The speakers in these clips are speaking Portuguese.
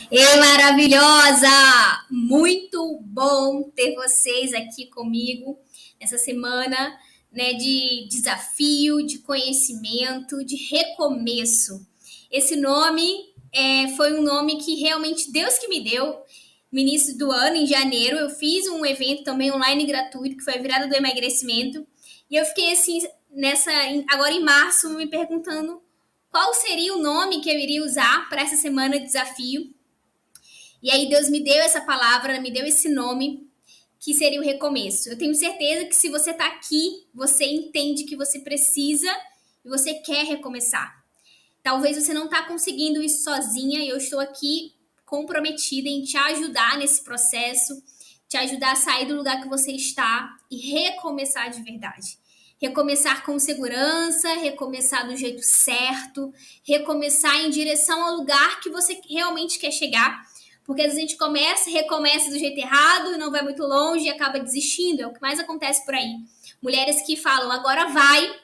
Ei, maravilhosa! Muito bom ter vocês aqui comigo nessa semana, né, de desafio, de conhecimento, de recomeço. Esse nome foi um nome que realmente Deus que me deu. No início do ano, em janeiro, eu fiz um evento também online gratuito, que foi a virada do emagrecimento. E eu fiquei assim, agora em março, me perguntando qual seria o nome que eu iria usar para essa semana de desafio. E aí Deus me deu essa palavra, me deu esse nome, que seria o recomeço. Eu tenho certeza que se você está aqui, você entende que você precisa e você quer recomeçar. Talvez você não está conseguindo isso sozinha e eu estou aqui comprometida em te ajudar nesse processo, te ajudar a sair do lugar que você está e recomeçar de verdade. Recomeçar com segurança, recomeçar do jeito certo, recomeçar em direção ao lugar que você realmente quer chegar. Porque às vezes a gente começa, recomeça do jeito errado e não vai muito longe e acaba desistindo. É o que mais acontece por aí. Mulheres que falam, agora vai,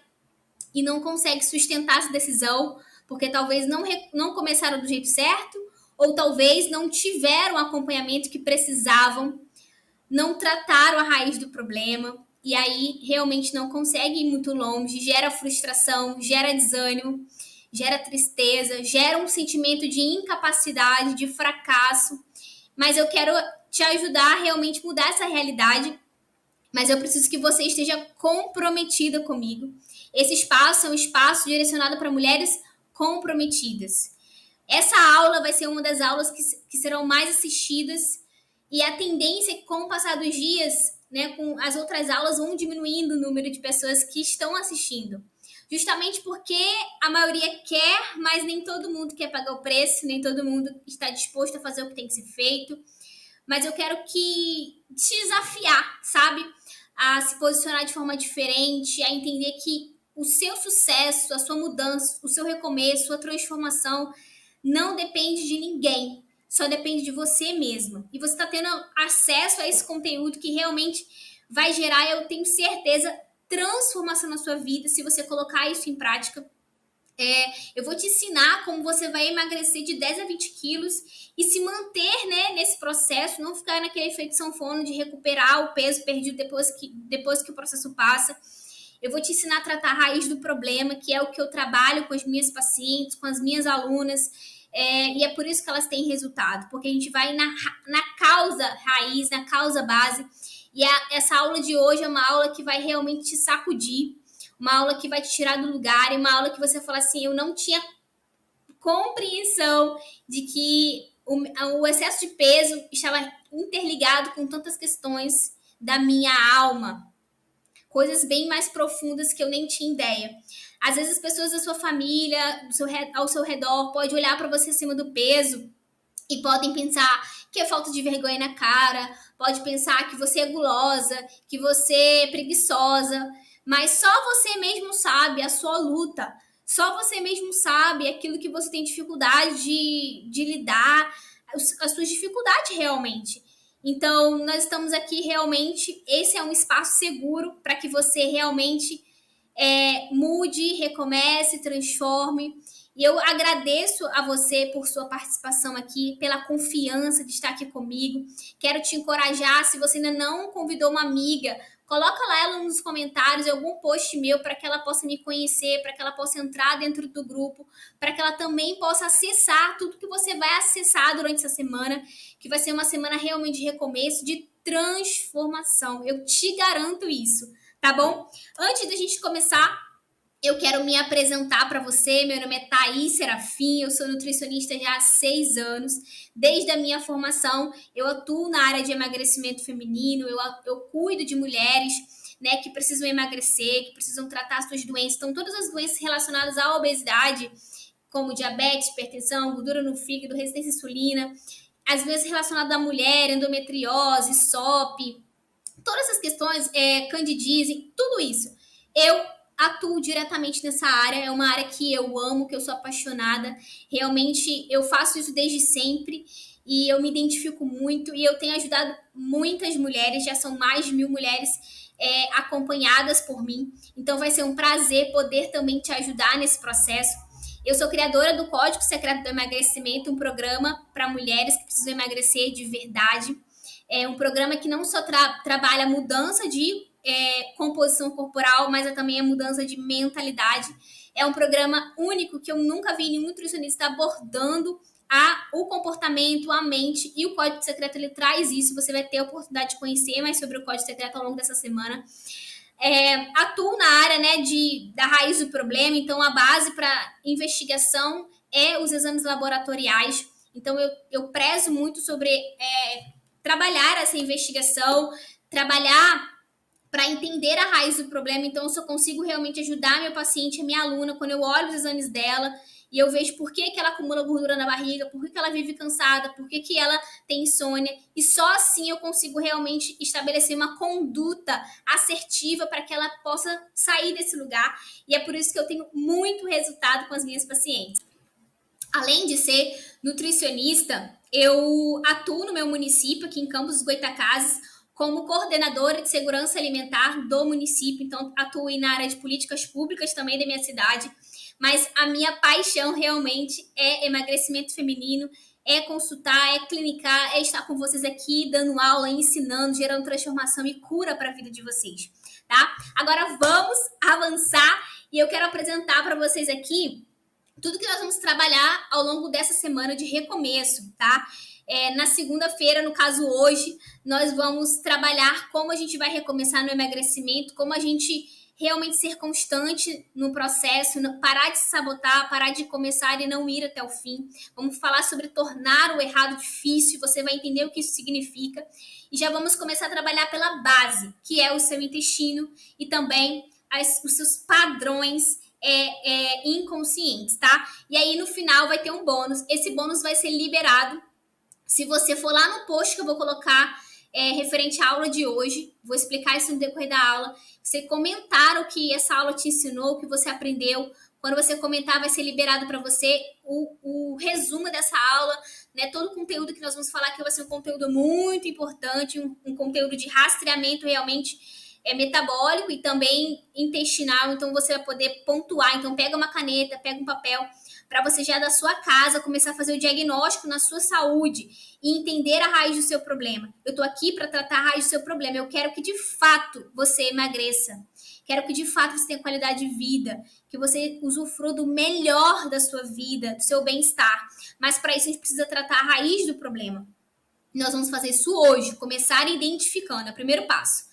e não conseguem sustentar essa decisão, porque talvez não começaram do jeito certo, ou talvez não tiveram o acompanhamento que precisavam, não trataram a raiz do problema, e aí realmente não conseguem ir muito longe, gera frustração, gera desânimo, gera tristeza, gera um sentimento de incapacidade, de fracasso. Mas eu quero te ajudar a realmente mudar essa realidade, mas eu preciso que você esteja comprometida comigo. Esse espaço é um espaço direcionado para mulheres comprometidas. Essa aula vai ser uma das aulas que serão mais assistidas, e a tendência é que, com o passar dos dias, né, com as outras aulas, vão diminuindo o número de pessoas que estão assistindo. Justamente porque a maioria quer, mas nem todo mundo quer pagar o preço, nem todo mundo está disposto a fazer o que tem que ser feito. Mas eu quero te desafiar, sabe? A se posicionar de forma diferente, a entender que o seu sucesso, a sua mudança, o seu recomeço, a sua transformação não depende de ninguém, só depende de você mesma. E você está tendo acesso a esse conteúdo que realmente vai gerar, eu tenho certeza, transformação na sua vida se você colocar isso em prática. Eu vou te ensinar como você vai emagrecer de 10 a 20 quilos e se manter, né, nesse processo, não ficar naquele efeito sanfona de recuperar o peso perdido depois que o processo passa. Eu vou te ensinar a tratar a raiz do problema, que é o que eu trabalho com as minhas pacientes, com as minhas alunas, e é por isso que elas têm resultado, porque a gente vai na causa raiz, na causa base, e essa aula de hoje é uma aula que vai realmente te sacudir, uma aula que vai te tirar do lugar, e uma aula que você fala assim, eu não tinha compreensão de que o excesso de peso estava interligado com tantas questões da minha alma, coisas bem mais profundas que eu nem tinha ideia. Às vezes as pessoas da sua família, ao seu redor, podem olhar para você acima do peso e podem pensar que é falta de vergonha na cara, pode pensar que você é gulosa, que você é preguiçosa, mas só você mesmo sabe a sua luta, só você mesmo sabe aquilo que você tem dificuldade de lidar, as suas dificuldades realmente. Então, nós estamos aqui realmente, esse é um espaço seguro para que você realmente mude, recomece, transforme. E eu agradeço a você por sua participação aqui, pela confiança de estar aqui comigo. Quero te encorajar, se você ainda não convidou uma amiga, coloca lá ela nos comentários, algum post meu, para que ela possa me conhecer, para que ela possa entrar dentro do grupo, para que ela também possa acessar tudo que você vai acessar durante essa semana, que vai ser uma semana realmente de recomeço, de transformação. Eu te garanto isso, tá bom? Antes da gente começar, eu quero me apresentar para você. Meu nome é Thaís Serafim, eu sou nutricionista já há 6 anos. Desde a minha formação, eu atuo na área de emagrecimento feminino, eu cuido de mulheres, né, que precisam emagrecer, que precisam tratar suas doenças. Então, todas as doenças relacionadas à obesidade, como diabetes, hipertensão, gordura no fígado, resistência à insulina, as doenças relacionadas à mulher, endometriose, SOP, todas essas questões, candidíase, tudo isso. Eu atuo diretamente nessa área, é uma área que eu amo, que eu sou apaixonada. Realmente, eu faço isso desde sempre e eu me identifico muito e eu tenho ajudado muitas mulheres, já são mais de 1.000 mulheres acompanhadas por mim. Então, vai ser um prazer poder também te ajudar nesse processo. Eu sou criadora do Código Secreto do Emagrecimento, um programa para mulheres que precisam emagrecer de verdade. É um programa que não só trabalha a mudança de composição corporal, mas também a mudança de mentalidade. É um programa único que eu nunca vi nenhum nutricionista abordando o comportamento, a mente, e o Código Secreto ele traz isso. Você vai ter a oportunidade de conhecer mais sobre o Código Secreto ao longo dessa semana. Atuo na área, né, da raiz do problema, então a base para investigação é os exames laboratoriais. Então eu prezo muito sobre trabalhar essa investigação, trabalhar para entender a raiz do problema. Então, eu só consigo realmente ajudar meu paciente, a minha aluna, quando eu olho os exames dela e eu vejo por que ela acumula gordura na barriga, por que ela vive cansada, por que ela tem insônia. E só assim eu consigo realmente estabelecer uma conduta assertiva para que ela possa sair desse lugar. E é por isso que eu tenho muito resultado com as minhas pacientes. Além de ser nutricionista, eu atuo no meu município, aqui em Campos dos Goytacazes, como coordenadora de segurança alimentar do município. Então, atuo na área de políticas públicas também da minha cidade. Mas a minha paixão realmente é emagrecimento feminino, é consultar, é clinicar, é estar com vocês aqui, dando aula, ensinando, gerando transformação e cura para a vida de vocês, tá? Agora vamos avançar e eu quero apresentar para vocês aqui tudo que nós vamos trabalhar ao longo dessa semana de recomeço, tá? Na segunda-feira, no caso hoje, nós vamos trabalhar como a gente vai recomeçar no emagrecimento, como a gente realmente ser constante no processo, parar de se sabotar, parar de começar e não ir até o fim. Vamos falar sobre tornar o errado difícil, você vai entender o que isso significa. E já vamos começar a trabalhar pela base, que é o seu intestino e também os seus padrões inconscientes, tá? E aí no final vai ter um bônus. Esse bônus vai ser liberado se você for lá no post que eu vou colocar referente à aula de hoje. Vou explicar isso no decorrer da aula. Você comentar o que essa aula te ensinou, o que você aprendeu. Quando você comentar, vai ser liberado para você o resumo dessa aula, né? Todo o conteúdo que nós vamos falar aqui vai ser um conteúdo muito importante, um conteúdo de rastreamento realmente metabólico e também intestinal. Então você vai poder pontuar. Então pega uma caneta, pega um papel para você já da sua casa começar a fazer o diagnóstico na sua saúde e entender a raiz do seu problema. Eu estou aqui para tratar a raiz do seu problema. Eu quero que de fato você emagreça. Quero que de fato você tenha qualidade de vida, que você usufrua do melhor da sua vida, do seu bem-estar. Mas para isso a gente precisa tratar a raiz do problema. Nós vamos fazer isso hoje, começar identificando, é o primeiro passo.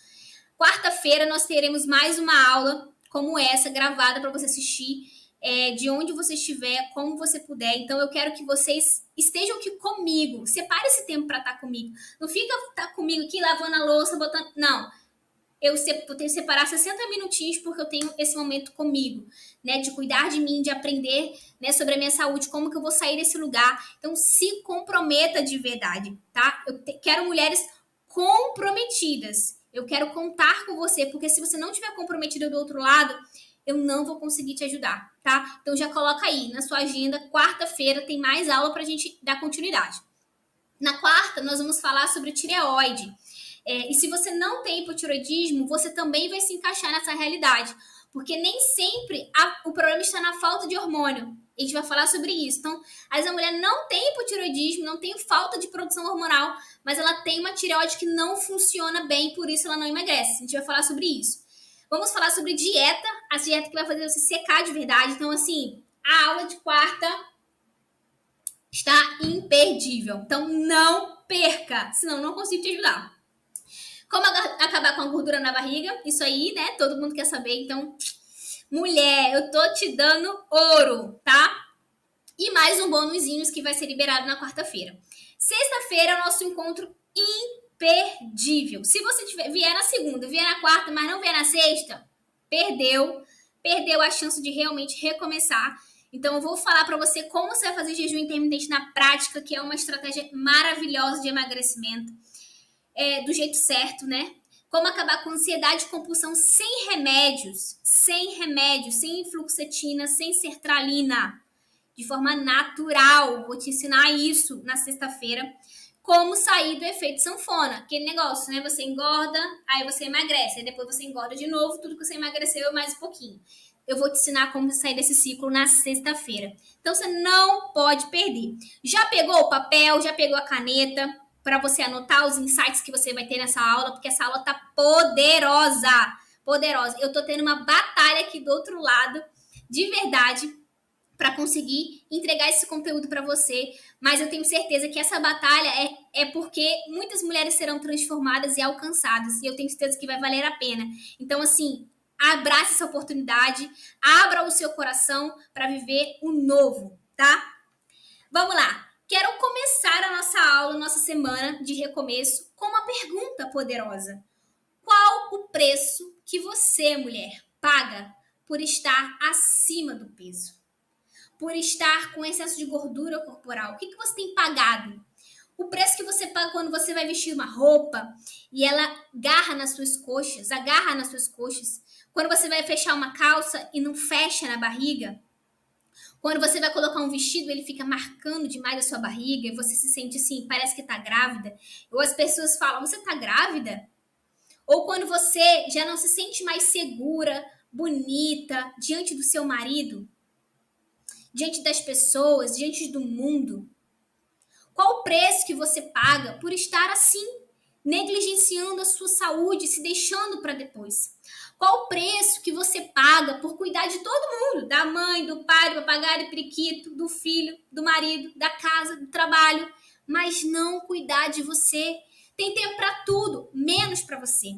Quarta-feira nós teremos mais uma aula como essa, gravada para você assistir, de onde você estiver, como você puder. Então eu quero que vocês estejam aqui comigo. Separe esse tempo para estar comigo. Não fica comigo aqui lavando a louça, botando... Não. Eu tenho que separar 60 minutinhos porque eu tenho esse momento comigo, né? De cuidar de mim, de aprender, né, sobre a minha saúde, como que eu vou sair desse lugar. Então se comprometa de verdade, tá? Eu quero mulheres comprometidas. Eu quero contar com você, porque se você não estiver comprometida do outro lado, eu não vou conseguir te ajudar, tá? Então já coloca aí na sua agenda, quarta-feira tem mais aula pra gente dar continuidade. Na quarta, nós vamos falar sobre tireoide. E se você não tem hipotireoidismo, você também vai se encaixar nessa realidade, porque nem sempre o problema está na falta de hormônio. A gente vai falar sobre isso. Então, às vezes a mulher não tem hipotireoidismo, não tem falta de produção hormonal, mas ela tem uma tireoide que não funciona bem, por isso ela não emagrece. A gente vai falar sobre isso. Vamos falar sobre dieta, a dieta que vai fazer você secar de verdade. Então, assim, a aula de quarta está imperdível. Então, não perca, senão não consigo te ajudar. Como acabar com a gordura na barriga? Isso aí, né? Todo mundo quer saber. Então, mulher, eu tô te dando ouro, tá? E mais um bônusinho que vai ser liberado na quarta-feira. Sexta-feira é o nosso encontro imperdível. Se você vier na segunda, vier na quarta, mas não vier na sexta, perdeu a chance de realmente recomeçar. Então, eu vou falar para você como você vai fazer jejum intermitente na prática, que é uma estratégia maravilhosa de emagrecimento. Do jeito certo, né? Como acabar com ansiedade e compulsão sem remédios, sem fluoxetina, sem sertralina, de forma natural. Vou te ensinar isso na sexta-feira. Como sair do efeito sanfona, aquele negócio, né? Você engorda, aí você emagrece, aí depois você engorda de novo, tudo que você emagreceu mais um pouquinho. eu vou te ensinar como sair desse ciclo na sexta-feira. Então, você não pode perder. Já pegou o papel, já pegou a caneta para você anotar os insights que você vai ter nessa aula, porque essa aula tá poderosa, poderosa. Eu tô tendo uma batalha aqui do outro lado, de verdade, para conseguir entregar esse conteúdo para você, mas eu tenho certeza que essa batalha é porque muitas mulheres serão transformadas e alcançadas, e eu tenho certeza que vai valer a pena. Então, assim, abrace essa oportunidade, abra o seu coração para viver o novo, tá? Vamos lá! Quero começar a nossa aula, nossa semana de recomeço, com uma pergunta poderosa. Qual o preço que você, mulher, paga por estar acima do peso? Por estar com excesso de gordura corporal? O que você tem pagado? O preço que você paga quando você vai vestir uma roupa e ela agarra nas suas coxas. Quando você vai fechar uma calça e não fecha na barriga. Quando você vai colocar um vestido, ele fica marcando demais a sua barriga e você se sente assim, parece que tá grávida. Ou as pessoas falam, você tá grávida? Ou quando você já não se sente mais segura, bonita, diante do seu marido, diante das pessoas, diante do mundo. Qual o preço que você paga por estar assim, negligenciando a sua saúde, se deixando para depois? Qual o preço que você paga por cuidar de todo mundo? Da mãe, do pai, do papagaio, do periquito, do filho, do marido, da casa, do trabalho, mas não cuidar de você? Tem tempo para tudo, menos para você.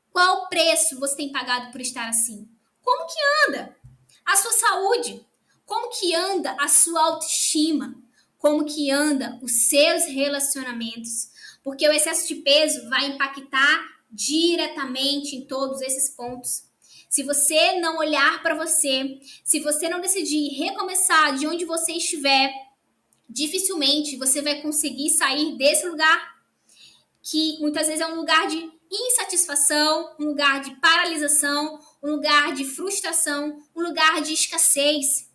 Qual preço você tem pagado por estar assim? Como que anda a sua saúde? Como que anda a sua autoestima? Como que anda os seus relacionamentos? Porque o excesso de peso vai impactar diretamente em todos esses pontos. Se você não olhar para você, se você não decidir recomeçar de onde você estiver, dificilmente você vai conseguir sair desse lugar que muitas vezes é um lugar de insatisfação, um lugar de paralisação, um lugar de frustração, um lugar de escassez.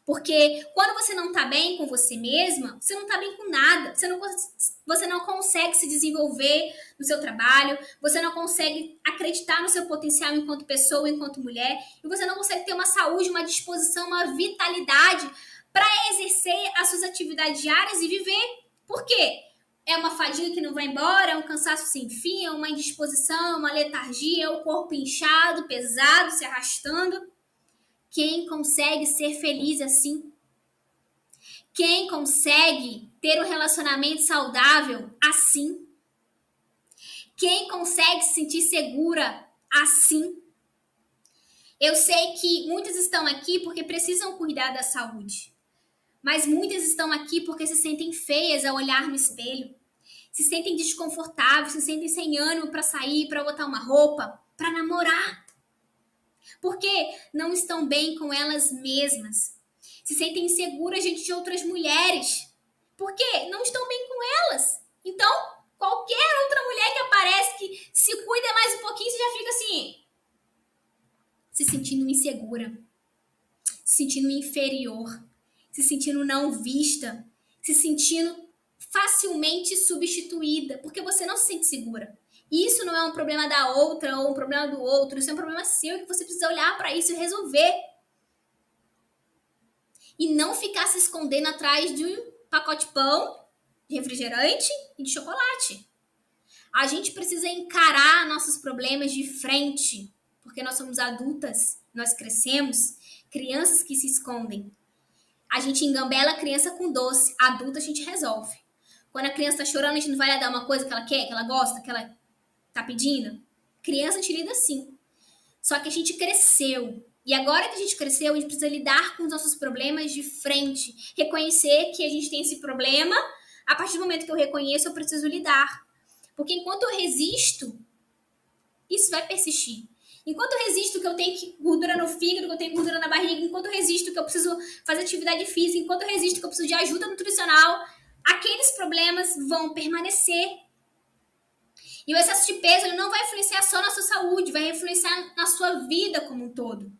Porque quando você não tá bem com você mesma, você não tá bem com nada. Você não consegue se desenvolver no seu trabalho, você não consegue acreditar no seu potencial enquanto pessoa, enquanto mulher, e você não consegue ter uma saúde, uma disposição, uma vitalidade para exercer as suas atividades diárias e viver. Por quê? É uma fadiga que não vai embora, é um cansaço sem fim, é uma indisposição, uma letargia, é o corpo inchado, pesado, se arrastando. Quem consegue ser feliz assim? Quem consegue ter um relacionamento saudável assim? Quem consegue se sentir segura assim? Eu sei que muitas estão aqui porque precisam cuidar da saúde. Mas muitas estão aqui porque se sentem feias ao olhar no espelho. Se sentem desconfortáveis, se sentem sem ânimo para sair, para botar uma roupa, para namorar. Porque não estão bem com elas mesmas. Se sentem inseguras diante de outras mulheres. Porque não estão bem com elas. Então, qualquer outra mulher que aparece que se cuida mais um pouquinho, você já fica assim, se sentindo insegura, se sentindo inferior, se sentindo não vista, se sentindo facilmente substituída, porque você não se sente segura. E isso não é um problema da outra ou um problema do outro, isso é um problema seu que você precisa olhar para isso e resolver. E não ficar se escondendo atrás de um pacote de pão, de refrigerante e de chocolate. A gente precisa encarar nossos problemas de frente, porque nós somos adultas, nós crescemos, crianças que se escondem. A gente engambela a criança com doce, a adulta a gente resolve. Quando a criança tá chorando, a gente não vai lá dar uma coisa que ela quer, que ela gosta, que ela tá pedindo. Criança a gente lida assim. Só que a gente cresceu. E agora que a gente cresceu, a gente precisa lidar com os nossos problemas de frente. Reconhecer que a gente tem esse problema. A partir do momento que eu reconheço, eu preciso lidar. Porque enquanto eu resisto, isso vai persistir. Enquanto eu resisto que eu tenho gordura no fígado, que eu tenho gordura na barriga, enquanto eu resisto que eu preciso fazer atividade física, enquanto eu resisto que eu preciso de ajuda nutricional, aqueles problemas vão permanecer. E o excesso de peso ele não vai influenciar só na sua saúde, vai influenciar na sua vida como um todo.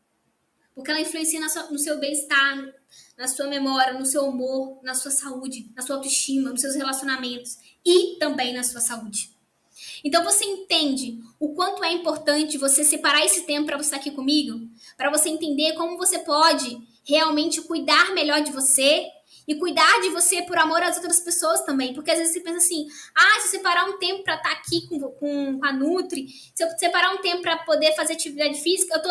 Porque ela influencia no seu bem-estar, na sua memória, no seu humor, na sua saúde, na sua autoestima, nos seus relacionamentos e também na sua saúde. Então você entende o quanto é importante você separar esse tempo para você estar aqui comigo? Para você entender como você pode realmente cuidar melhor de você e cuidar de você por amor às outras pessoas também. Porque às vezes você pensa assim, se eu separar um tempo para estar aqui com a Nutri, se eu separar um tempo para poder fazer atividade física, eu tô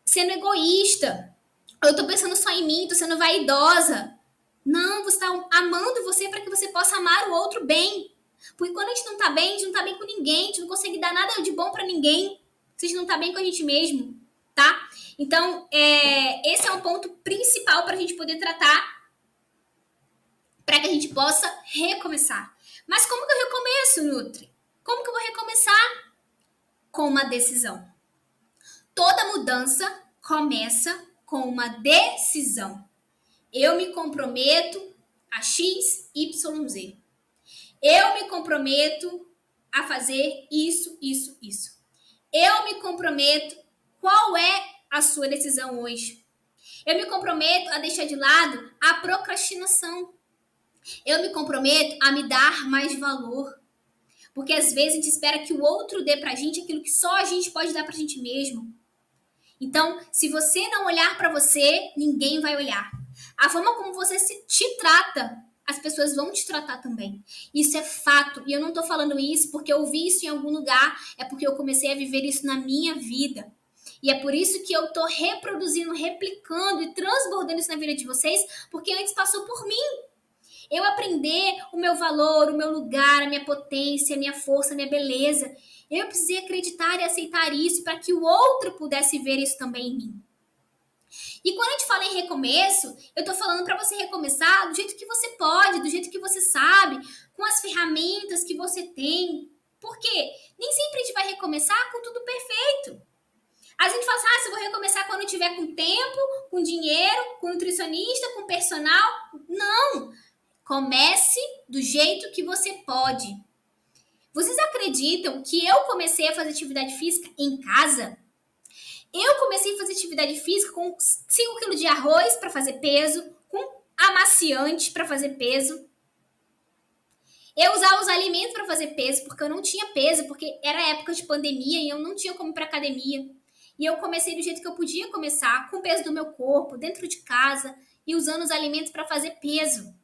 sendo egoísta. Eu tô pensando só em mim, tô sendo vaidosa. Não, você está amando você para que você possa amar o outro bem. Porque quando a gente não tá bem, a gente não tá bem com ninguém, a gente não consegue dar nada de bom para ninguém. Se a gente não tá bem com a gente mesmo, tá? Então, esse é um ponto principal para a gente poder tratar, para que a gente possa recomeçar. Mas como que eu recomeço, Nutri? Como que eu vou recomeçar? Com uma decisão. Toda mudança começa com uma decisão. Eu me comprometo a X, Y, Z. Eu me comprometo a fazer isso, isso, isso. Eu me comprometo. Qual é a sua decisão hoje? Eu me comprometo a deixar de lado a procrastinação. Eu me comprometo a me dar mais valor. Porque às vezes a gente espera que o outro dê pra gente aquilo que só a gente pode dar pra gente mesmo. Então, se você não olhar pra você, ninguém vai olhar. A forma como você te trata, as pessoas vão te tratar também. Isso é fato. E eu não tô falando isso porque eu vi isso em algum lugar. É porque eu comecei a viver isso na minha vida. E é por isso que eu tô reproduzindo, replicando e transbordando isso na vida de vocês, porque antes passou por mim. Eu aprender o meu valor, o meu lugar, a minha potência, a minha força, a minha beleza. Eu precisei acreditar e aceitar isso para que o outro pudesse ver isso também em mim. E quando a gente fala em recomeço, eu tô falando para você recomeçar do jeito que você pode, do jeito que você sabe, com as ferramentas que você tem. Por quê? Nem sempre a gente vai recomeçar com tudo perfeito. A gente fala assim, se eu vou recomeçar quando eu tiver com tempo, com dinheiro, com nutricionista, com personal. Não! Comece do jeito que você pode. Vocês acreditam que eu comecei a fazer atividade física em casa? Eu comecei a fazer atividade física com 5 kg de arroz para fazer peso, com amaciante para fazer peso. Eu usava os alimentos para fazer peso, porque eu não tinha peso, porque era época de pandemia e eu não tinha como ir para academia. E eu comecei do jeito que eu podia começar, com o peso do meu corpo, dentro de casa, e usando os alimentos para fazer peso.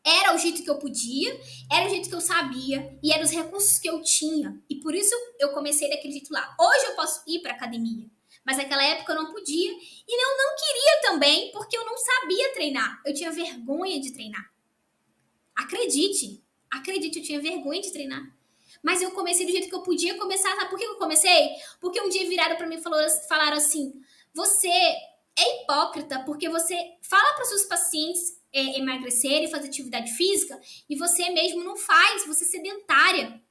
Era o jeito que eu podia, era o jeito que eu sabia e eram os recursos que eu tinha. E por isso eu comecei daquele jeito lá. Hoje eu posso ir para academia, mas naquela época eu não podia e eu não queria também, porque eu não sabia treinar. Eu tinha vergonha de treinar. Acredite, eu tinha vergonha de treinar. Mas eu comecei do jeito que eu podia começar. Sabe por que eu comecei? Porque um dia viraram para mim e falaram assim: você é hipócrita porque você fala para os seus pacientes emagrecer e fazer atividade física e você mesmo não faz, você é sedentária.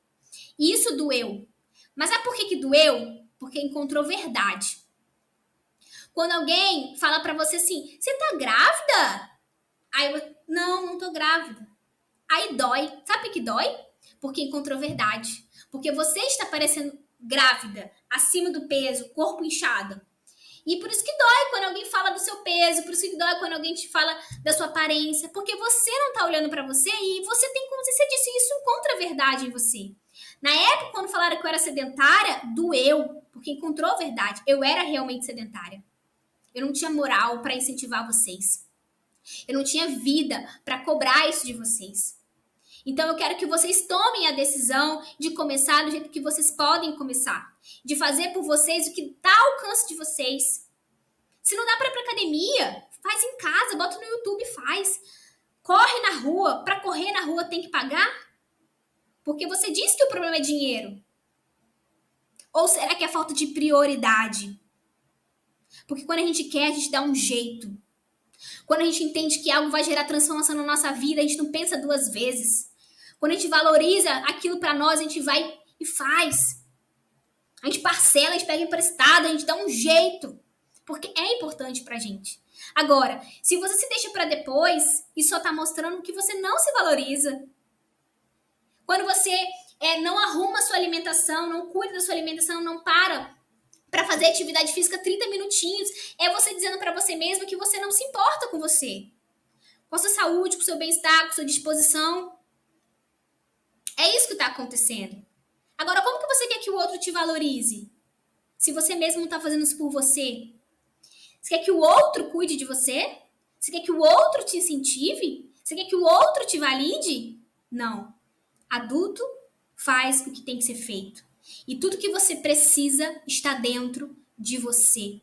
E isso doeu. Mas sabe por que doeu? Porque encontrou verdade. Quando alguém fala pra você assim, você tá grávida? Aí eu, não tô grávida. Aí dói. Sabe por que dói? Porque encontrou verdade. Porque você está parecendo grávida, acima do peso, corpo inchado. E por isso que dói quando alguém fala do seu peso, por isso que dói quando alguém te fala da sua aparência, porque você não tá olhando pra você e você tem consciência disso e isso encontra verdade em você. Na época, quando falaram que eu era sedentária, doeu, porque encontrou verdade. Eu era realmente sedentária. Eu não tinha moral pra incentivar vocês. Eu não tinha vida pra cobrar isso de vocês. Então eu quero que vocês tomem a decisão de começar do jeito que vocês podem começar. De fazer por vocês o que está ao alcance de vocês. Se não dá para ir pra academia, faz em casa, bota no YouTube e faz. Corre na rua, para correr na rua tem que pagar? Porque você disse que o problema é dinheiro. Ou será que é falta de prioridade? Porque quando a gente quer, a gente dá um jeito. Quando a gente entende que algo vai gerar transformação na nossa vida, a gente não pensa duas vezes. Quando a gente valoriza aquilo para nós, a gente vai e faz. A gente parcela, a gente pega emprestado, a gente dá um jeito. Porque é importante pra gente. Agora, se você se deixa para depois, isso só tá mostrando que você não se valoriza. Quando você não arruma a sua alimentação, não cuida da sua alimentação, não para fazer atividade física 30 minutinhos, é você dizendo para você mesmo que você não se importa com você. Com a sua saúde, com o seu bem-estar, com a sua disposição. É isso que tá acontecendo. Agora, como que você quer que o outro te valorize? Se você mesmo não está fazendo isso por você? Você quer que o outro cuide de você? Você quer que o outro te incentive? Você quer que o outro te valide? Não. Adulto faz o que tem que ser feito. E tudo que você precisa está dentro de você.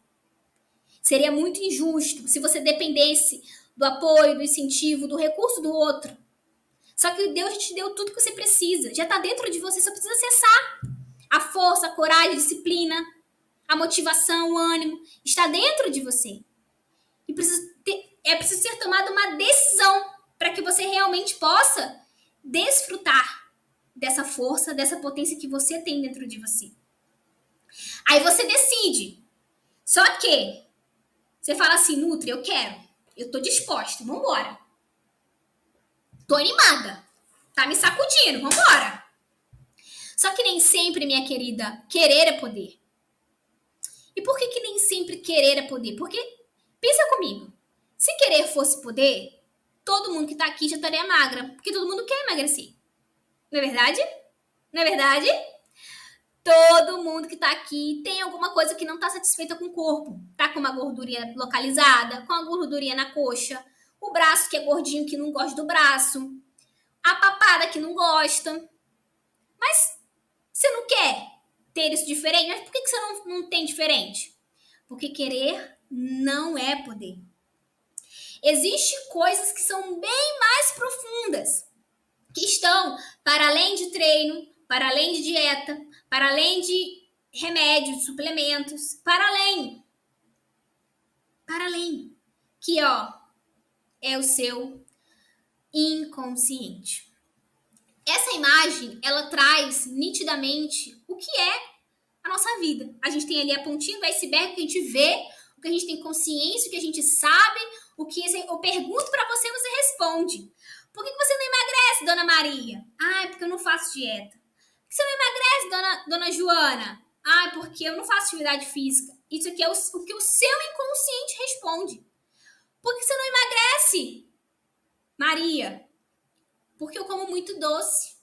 Seria muito injusto se você dependesse do apoio, do incentivo, do recurso do outro. Só que Deus te deu tudo que você precisa. Já está dentro de você, só precisa acessar. A força, a coragem, a disciplina, a motivação, o ânimo, está dentro de você. E é preciso ser tomada uma decisão para que você realmente possa desfrutar dessa força, dessa potência que você tem dentro de você. Aí você decide. Só que você fala assim, Nutri, eu quero. Eu tô disposta, vambora. Tô animada. Tá me sacudindo, vambora. Só que nem sempre, minha querida, querer é poder. E por que nem sempre querer é poder? Porque, pensa comigo, se querer fosse poder, todo mundo que tá aqui já estaria magra, porque todo mundo quer emagrecer. Não é verdade? Não é verdade? Todo mundo que tá aqui tem alguma coisa que não tá satisfeita com o corpo. Tá com uma gordurinha localizada, com uma gordurinha na coxa, o braço que é gordinho que não gosta do braço, a papada que não gosta. Mas você não quer ter isso diferente? Mas por que você não tem diferente? Porque querer não é poder. Existem coisas que são bem mais profundas, que estão para além de treino, para além de dieta, para além de remédios, suplementos, para além. Para além. Que, ó, é o seu inconsciente. Essa imagem, ela traz nitidamente o que é a nossa vida. A gente tem ali a pontinha do iceberg que a gente vê, o que a gente tem consciência, o que a gente sabe, o que eu pergunto para você, você responde. Por que você não emagrece, dona Maria? Ah, é porque eu não faço dieta. Por que você não emagrece, dona Joana? Ah, é porque eu não faço atividade física. Isso aqui é o que o seu inconsciente responde. Por que você não emagrece, Maria? Porque eu como muito doce.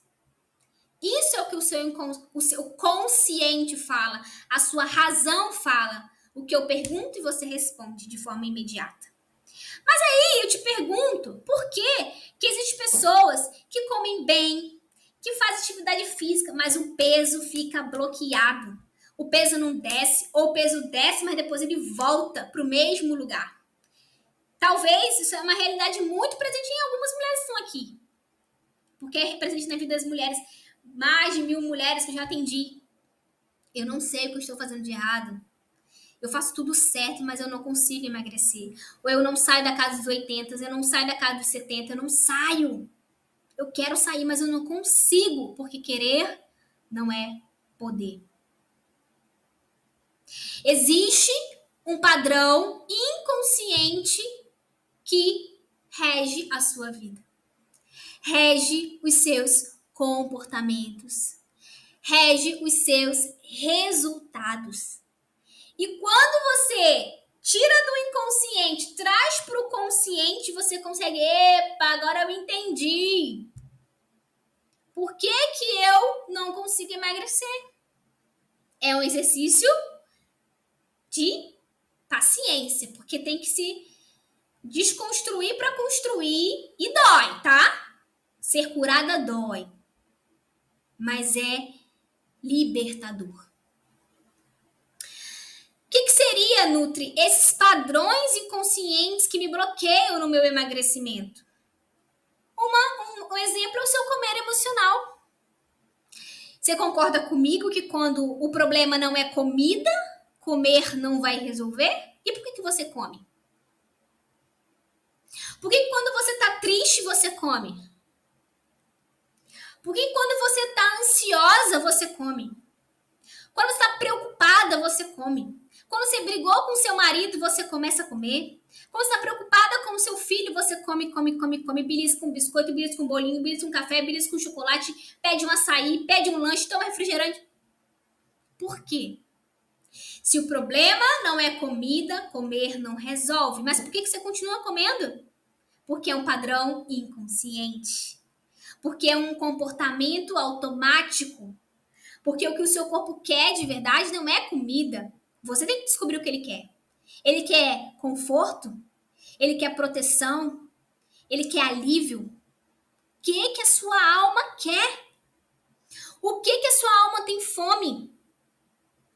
Isso é o que o seu consciente fala, a sua razão fala. O que eu pergunto e você responde de forma imediata. Mas aí eu te pergunto, por que existem pessoas que comem bem, que fazem atividade física, mas o peso fica bloqueado? O peso não desce, ou o peso desce, mas depois ele volta para o mesmo lugar. Talvez isso é uma realidade muito presente em algumas mulheres que estão aqui. Porque é presente na vida das mulheres. Mais de 1000 mulheres que eu já atendi. Eu não sei o que eu estou fazendo de errado. Eu faço tudo certo, mas eu não consigo emagrecer. Ou eu não saio da casa dos 80, eu não saio da casa dos 70, eu não saio. Eu quero sair, mas eu não consigo, porque querer não é poder. Existe um padrão inconsciente que rege a sua vida. Rege os seus comportamentos. Rege os seus resultados. E quando você tira do inconsciente, traz para o consciente, você consegue, epa, agora eu entendi. Por que eu não consigo emagrecer? É um exercício de paciência, porque tem que se desconstruir para construir e dói, tá? Ser curada dói, mas é libertador. O que seria, Nutri, esses padrões inconscientes que me bloqueiam no meu emagrecimento? Um exemplo é o seu comer emocional. Você concorda comigo que quando o problema não é comida, comer não vai resolver? E por que você come? Por que quando você está triste, você come? Por que quando você está ansiosa, você come? Quando você está preocupada, você come. Quando você brigou com seu marido, você começa a comer. Quando você está preocupada com o seu filho, você come, belisca um biscoito, belisca um bolinho, belisca um café, belisca um chocolate, pede um açaí, pede um lanche, toma refrigerante. Por quê? Se o problema não é comida, comer não resolve. Mas por que você continua comendo? Porque é um padrão inconsciente. Porque é um comportamento automático. Porque o que o seu corpo quer de verdade não é comida. Você tem que descobrir o que ele quer. Ele quer conforto? Ele quer proteção? Ele quer alívio? O que a sua alma quer? O que a sua alma tem fome?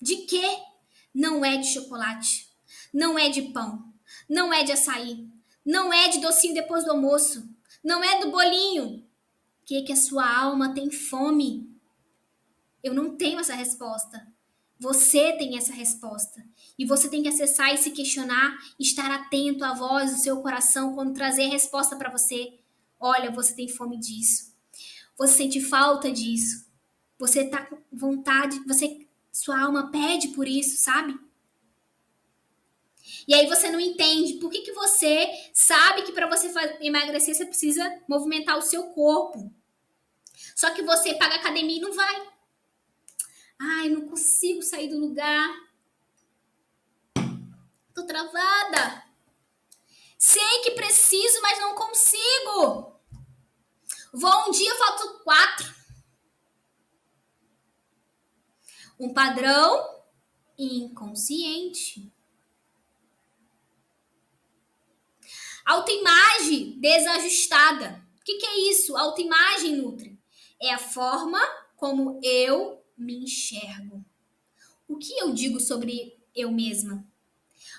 De quê? Não é de chocolate. Não é de pão. Não é de açaí. Não é de docinho depois do almoço. Não é do bolinho. O que a sua alma tem fome? Eu não tenho essa resposta. Você tem essa resposta. E você tem que acessar e se questionar, estar atento à voz do seu coração quando trazer a resposta para você. Olha, você tem fome disso. Você sente falta disso. Você tá com vontade, sua alma pede por isso, sabe? E aí você não entende por que você sabe que para você emagrecer você precisa movimentar o seu corpo. Só que você paga academia e não vai. Ai, não consigo sair do lugar. Tô travada. Sei que preciso, mas não consigo. Vou um dia, falto 4. Um padrão inconsciente. Autoimagem desajustada. O que é isso? Autoimagem, Nutri. É a forma como eu me enxergo. O que eu digo sobre eu mesma?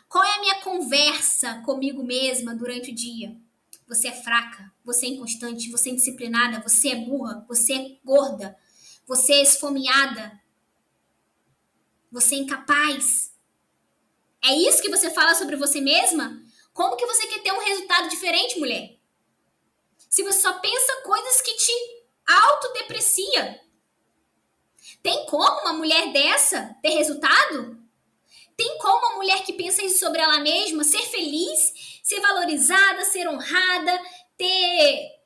Qual é a minha conversa comigo mesma durante o dia? Você é fraca, você é inconstante, você é indisciplinada, você é burra, você é gorda, você é esfomeada, você é incapaz. É isso que você fala sobre você mesma? Como que você quer ter um resultado diferente, mulher? Se você só pensa coisas que te autodeprecia. Tem como uma mulher dessa ter resultado? Tem como uma mulher que pensa isso sobre ela mesma ser feliz, ser valorizada, ser honrada, ter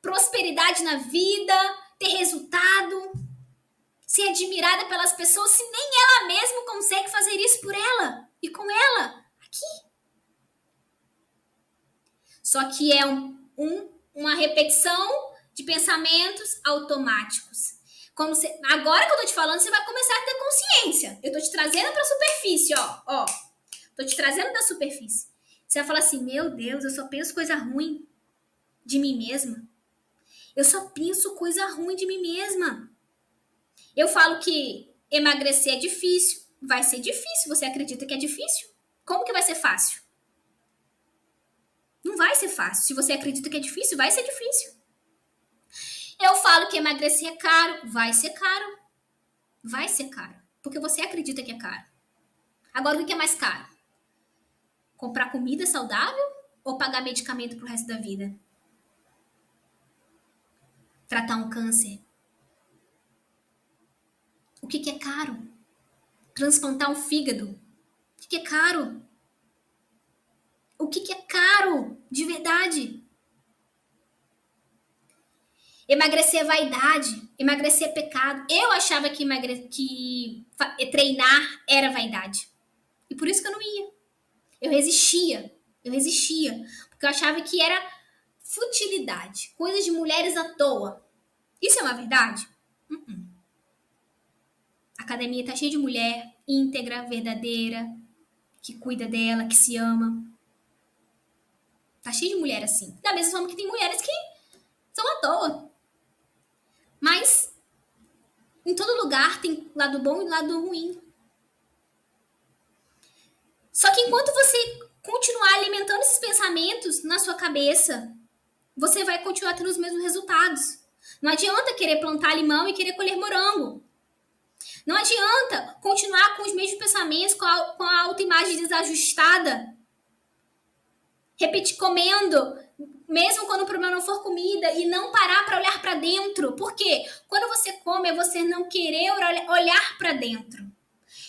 prosperidade na vida, ter resultado, ser admirada pelas pessoas, se nem ela mesma consegue fazer isso por ela e com ela aqui? Só que é uma repetição de pensamentos automáticos. Agora que eu tô te falando, você vai começar a ter consciência. Eu tô te trazendo pra superfície, ó. Tô te trazendo da superfície. Você vai falar assim, meu Deus, eu só penso coisa ruim de mim mesma. Eu só penso coisa ruim de mim mesma. Eu falo que emagrecer é difícil. Vai ser difícil. Você acredita que é difícil? Como que vai ser fácil? Não vai ser fácil. Se você acredita que é difícil, vai ser difícil. Eu falo que emagrecer é caro. Vai ser caro. Vai ser caro. Porque você acredita que é caro. Agora, o que é mais caro? Comprar comida saudável ou pagar medicamento pro resto da vida? Tratar um câncer? O que é caro? Transplantar um fígado? O que é caro? O que é caro de verdade? Emagrecer é vaidade, emagrecer é pecado. Eu achava que treinar era vaidade. E por isso que eu não ia. Eu resistia. Porque eu achava que era futilidade, coisa de mulheres à toa. Isso é uma verdade? A academia tá cheia de mulher íntegra, verdadeira, que cuida dela, que se ama. Tá cheio de mulher assim. Da mesma forma que tem mulheres que são à toa. Mas em todo lugar tem lado bom e lado ruim. Só que enquanto você continuar alimentando esses pensamentos na sua cabeça, você vai continuar tendo os mesmos resultados. Não adianta querer plantar limão e querer colher morango. Não adianta continuar com os mesmos pensamentos, com a autoimagem desajustada. Repetir comendo, mesmo quando o problema não for comida, e não parar para olhar para dentro. Por quê? Quando você come, é você não querer olhar para dentro.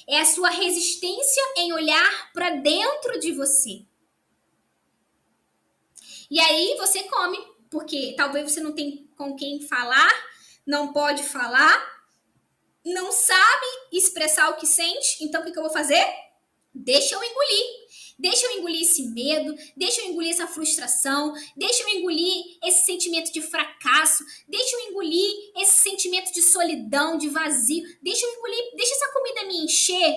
É a sua resistência em olhar para dentro de você. E aí você come, porque talvez você não tem com quem falar, não pode falar, não sabe expressar o que sente. Então o que eu vou fazer? Deixa eu engolir. Deixa eu engolir esse medo, deixa eu engolir essa frustração, deixa eu engolir esse sentimento de fracasso, deixa eu engolir esse sentimento de solidão, de vazio, deixa eu engolir, deixa essa comida me encher,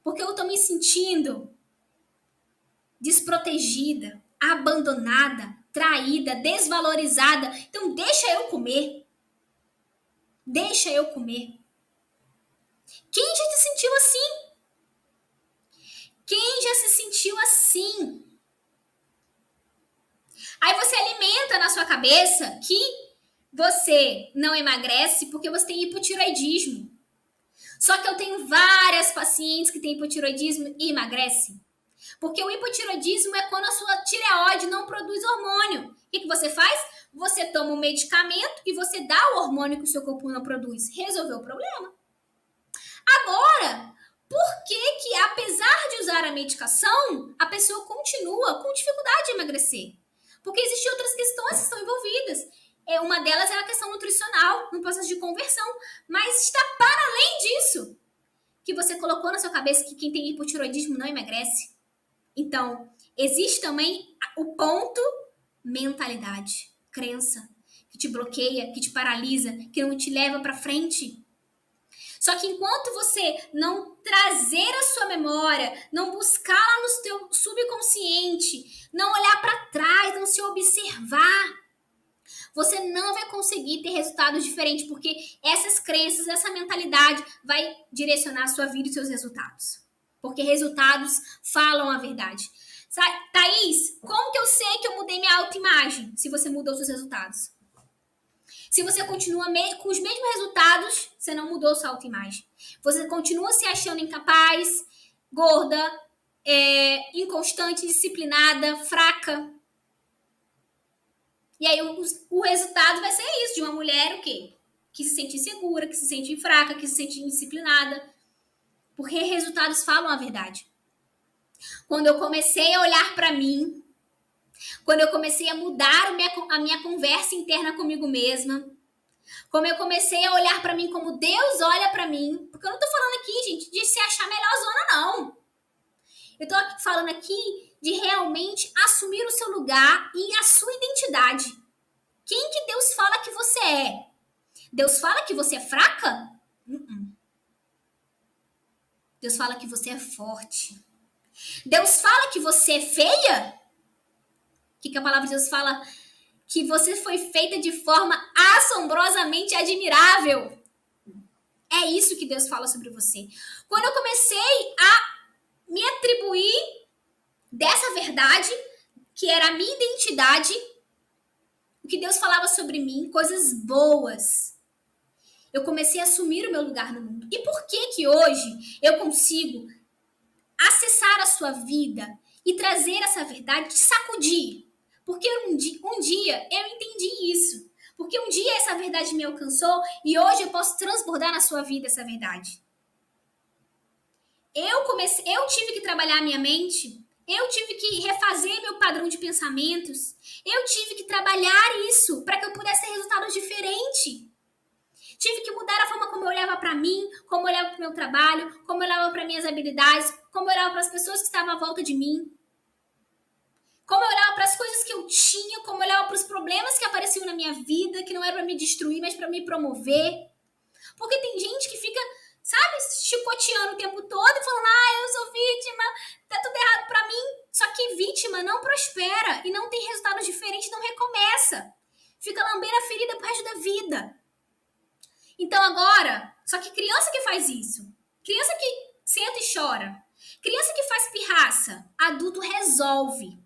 porque eu tô me sentindo desprotegida, abandonada, traída, desvalorizada. Então deixa eu comer. Deixa eu comer. Quem já se sentiu assim? Quem já se sentiu assim? Aí você alimenta na sua cabeça que você não emagrece porque você tem hipotiroidismo. Só que eu tenho várias pacientes que têm hipotiroidismo e emagrecem. Porque o hipotiroidismo é quando a sua tireoide não produz hormônio. O que você faz? Você toma um medicamento e você dá o hormônio que o seu corpo não produz. Resolveu o problema. Agora, por que apesar de usar a medicação, a pessoa continua com dificuldade de emagrecer? Porque existem outras questões que estão envolvidas. Uma delas é a questão nutricional, no processo de conversão. Mas está para além disso, que você colocou na sua cabeça que quem tem hipotiroidismo não emagrece. Então, existe também o ponto mentalidade, crença, que te bloqueia, que te paralisa, que não te leva para frente. Só que enquanto você não trazer a sua memória, não buscar lá no seu subconsciente, não olhar para trás, não se observar, você não vai conseguir ter resultados diferentes, porque essas crenças, essa mentalidade vai direcionar a sua vida e seus resultados. Porque resultados falam a verdade. Thaís, como que eu sei que eu mudei minha autoimagem? Se você mudou seus resultados. Se você continua com os mesmos resultados, você não mudou sua autoimagem. Você continua se achando incapaz, gorda, inconstante, disciplinada, fraca. E aí o resultado vai ser isso, de uma mulher o quê? Que se sente insegura, que se sente fraca, que se sente indisciplinada. Porque resultados falam a verdade. Quando eu comecei a olhar para mim, quando eu comecei a mudar a minha conversa interna comigo mesma, como eu comecei a olhar para mim como Deus olha para mim, porque eu não tô falando aqui, gente, de se achar melhor zona, não. Eu tô falando aqui de realmente assumir o seu lugar e a sua identidade. Quem que Deus fala que você é? Deus fala que você é fraca? Deus fala que você é forte. Deus fala que você é feia? O que a palavra de Deus fala? Que você foi feita de forma assombrosamente admirável. É isso que Deus fala sobre você. Quando eu comecei a me atribuir dessa verdade, que era a minha identidade, o que Deus falava sobre mim, coisas boas, eu comecei a assumir o meu lugar no mundo. E por que hoje eu consigo acessar a sua vida e trazer essa verdade, te sacudir? Porque um dia eu entendi isso. Porque um dia essa verdade me alcançou e hoje eu posso transbordar na sua vida essa verdade. Eu tive que trabalhar a minha mente, eu tive que refazer meu padrão de pensamentos, eu tive que trabalhar isso para que eu pudesse ter resultados diferentes. Tive que mudar a forma como eu olhava para mim, como eu olhava para o meu trabalho, como eu olhava para minhas habilidades, como eu olhava para as pessoas que estavam à volta de mim. Como eu olhava para as coisas que eu tinha, como eu olhava para os problemas que apareciam na minha vida, que não era para me destruir, mas para me promover. Porque tem gente que fica, sabe, chicoteando o tempo todo e falando, eu sou vítima, tá tudo errado para mim. Só que vítima não prospera e não tem resultados diferentes, não recomeça. Fica lambendo a ferida pro resto da vida. Então agora, só que criança que faz isso, criança que senta e chora, criança que faz pirraça, adulto resolve.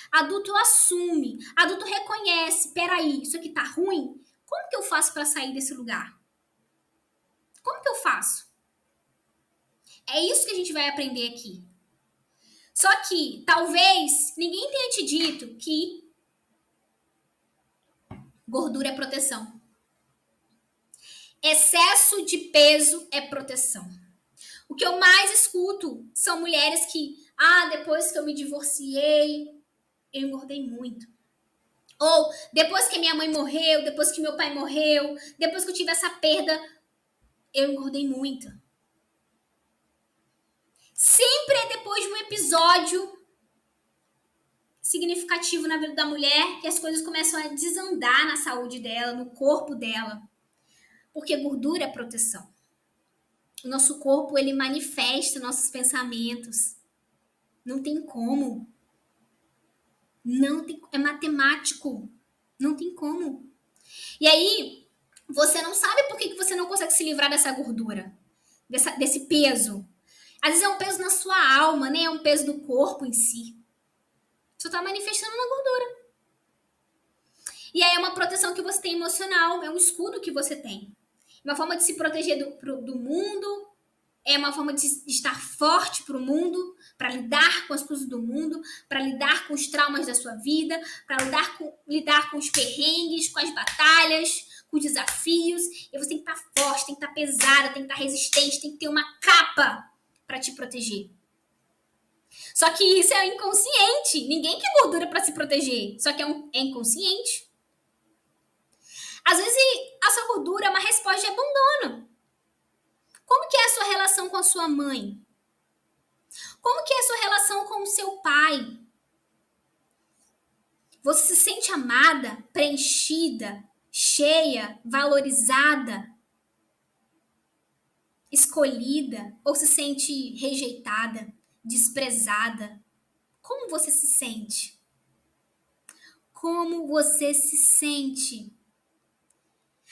Adulto assume, adulto reconhece, peraí, isso aqui tá ruim? Como que eu faço para sair desse lugar? Como que eu faço? É isso que a gente vai aprender aqui. Só que, talvez, ninguém tenha te dito que gordura é proteção. Excesso de peso é proteção. O que eu mais escuto são mulheres que, depois que eu me divorciei, eu engordei muito. Ou depois que minha mãe morreu, depois que meu pai morreu, depois que eu tive essa perda, eu engordei muito. Sempre é depois de um episódio significativo na vida da mulher que as coisas começam a desandar na saúde dela, no corpo dela. Porque gordura é proteção. O nosso corpo, ele manifesta nossos pensamentos. Não tem como. Não tem, é matemático. Não tem como. E aí, você não sabe por que você não consegue se livrar dessa gordura, desse peso. Às vezes é um peso na sua alma, né? É um peso do corpo em si. Isso está manifestando na gordura. E aí é uma proteção que você tem emocional, é um escudo que você tem. Uma forma de se proteger do mundo, é uma forma de estar forte para o mundo, para lidar com as coisas do mundo, para lidar com os traumas da sua vida, para lidar com os perrengues, com as batalhas, com os desafios. E você tem que estar forte, tem que estar pesada, tem que estar resistente, tem que ter uma capa para te proteger. Só que isso é inconsciente. Ninguém quer gordura para se proteger. Só que é inconsciente. Às vezes, a sua gordura é uma resposta de abandono. Como que é a sua relação com a sua mãe? Como que é a sua relação com o seu pai? Você se sente amada, preenchida, cheia, valorizada, escolhida? Ou se sente rejeitada, desprezada? Como você se sente? Como você se sente?